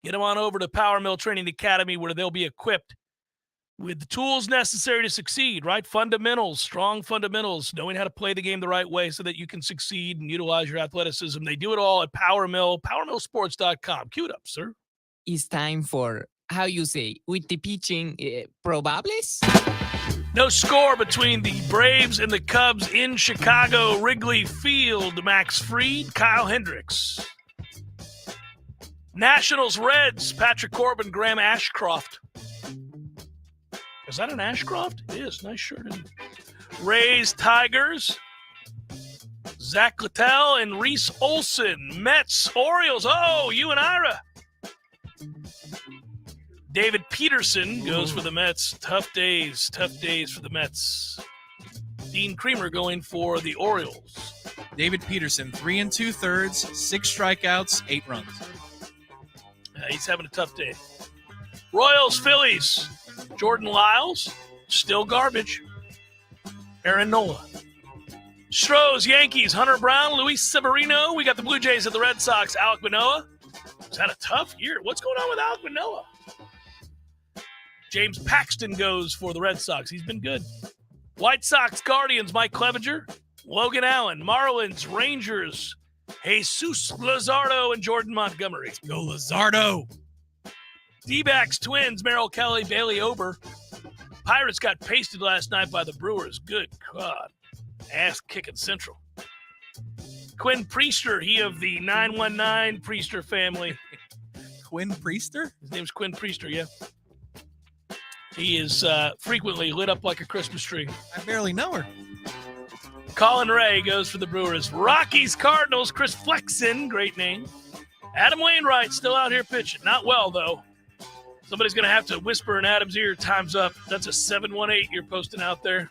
Get them on over to Power Mill Training Academy, where they'll be equipped with the tools necessary to succeed, right? Fundamentals, strong fundamentals, knowing how to play the game the right way so that you can succeed and utilize your athleticism. They do it all at Power Mill, powermillsports.com. Cue it up, sir. It's time for, how you say, with the pitching, probables? No score between the Braves and the Cubs in Chicago, Wrigley Field. Max Fried, Kyle Hendricks. Nationals, Reds, Patrick Corbin, Graham Ashcroft. Is that an Ashcroft? It is. Nice shirt. Rays, Tigers, Zach Littell and Reese Olson. Mets, Orioles. Oh, you and Ira. David Peterson goes for the Mets. Tough days for the Mets. Dean Creamer going for the Orioles. David Peterson, 3 2/3, 6 strikeouts, 8 runs. He's having a tough day. Royals, Phillies. Jordan Lyles, still garbage. Aaron Nola. Stros, Yankees, Hunter Brown, Luis Severino. We got the Blue Jays at the Red Sox, Alek Manoah. He's had a tough year. What's going on with Alek Manoah? James Paxton goes for the Red Sox. He's been good. White Sox, Guardians, Mike Clevenger. Logan Allen, Marlins, Rangers, Jesus Luzardo, and Jordan Montgomery. Go Luzardo. D-backs, Twins, Merrill Kelly, Bailey Ober. Pirates got pasted last night by the Brewers. Good God. Ass-kicking Central. Quinn Priester, he of the 919 Priester family. Quinn Priester? His name's Quinn Priester, yeah. He is frequently lit up like a Christmas tree. I barely know her. Colin Ray goes for the Brewers. Rockies, Cardinals, Chris Flexen, great name. Adam Wainwright still out here pitching. Not well, though. Somebody's going to have to whisper in Adam's ear, time's up. That's a 718 you're posting out there.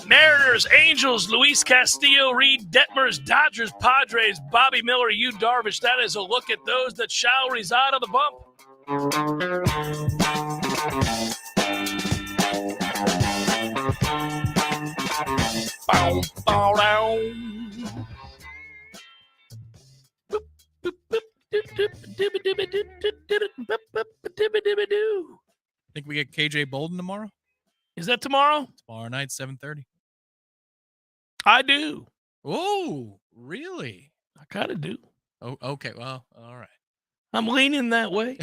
Mariners, Angels, Luis Castillo, Reed Detmers, Dodgers, Padres, Bobby Miller, Yu Darvish. That is a look at those that shall reside on the bump. Bow, bow, down. Think we get KJ Bolden tomorrow? Is that tomorrow? Tomorrow night, 7:30. I do. Oh, really? I kind of do. Oh, okay. Well, all right. I'm leaning that way.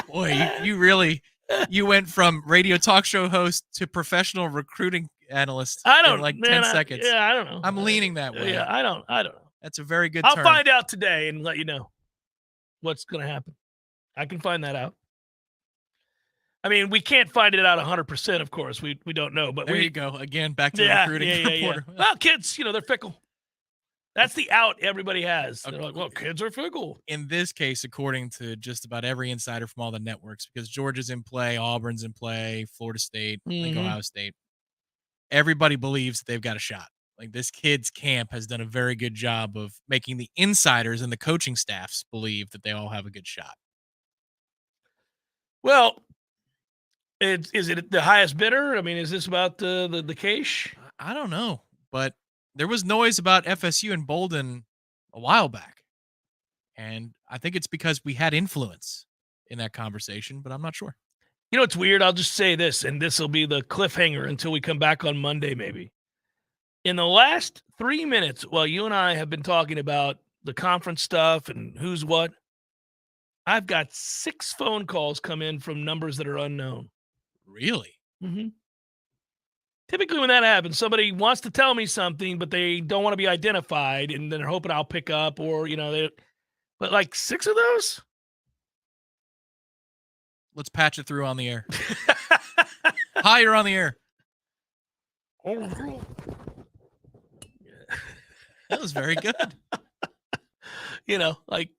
Boy, you went from radio talk show host to professional recruiting analyst in like 10 seconds. I don't know. I'm leaning that way. Yeah, I don't know. That's a very good I'll term. find out today and let you know what's going to happen. I can find that out. I mean, we can't find it out 100%, of course. We don't know. But there you go. Again, back to the recruiting reporter. Yeah. Well, kids, they're fickle. That's the out everybody has. They're like, well, kids are fickle. In this case, according to just about every insider from all the networks, because Georgia's in play, Auburn's in play, Florida State, like Ohio State, everybody believes that they've got a shot. Like, this kid's camp has done a very good job of making the insiders and the coaching staffs believe that they all have a good shot. Well, is it the highest bidder? I mean, is this about the cash? I don't know, but there was noise about FSU and Bolden a while back. And I think it's because we had influence in that conversation, but I'm not sure. You know, it's weird. I'll just say this, and this will be the cliffhanger until we come back on Monday, maybe. In the last 3 minutes, while you and I have been talking about the conference stuff and who's what, I've got 6 phone calls come in from numbers that are unknown. Really? Mm-hmm. Typically when that happens, somebody wants to tell me something, but they don't want to be identified, and then they're hoping I'll pick up, or, but like 6 of those? Let's patch it through on the air. Hi, you're on the air. That was very good. Like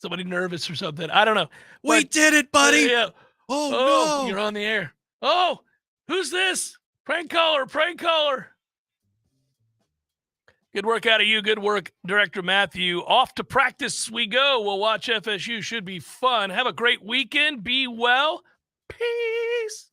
somebody nervous or something. I don't know. We did it, buddy. Yeah. Oh, no. You're on the air. Oh, who's this? Prank caller. Good work out of you. Good work, Director Matthew. Off to practice we go. We'll watch FSU. Should be fun. Have a great weekend. Be well. Peace.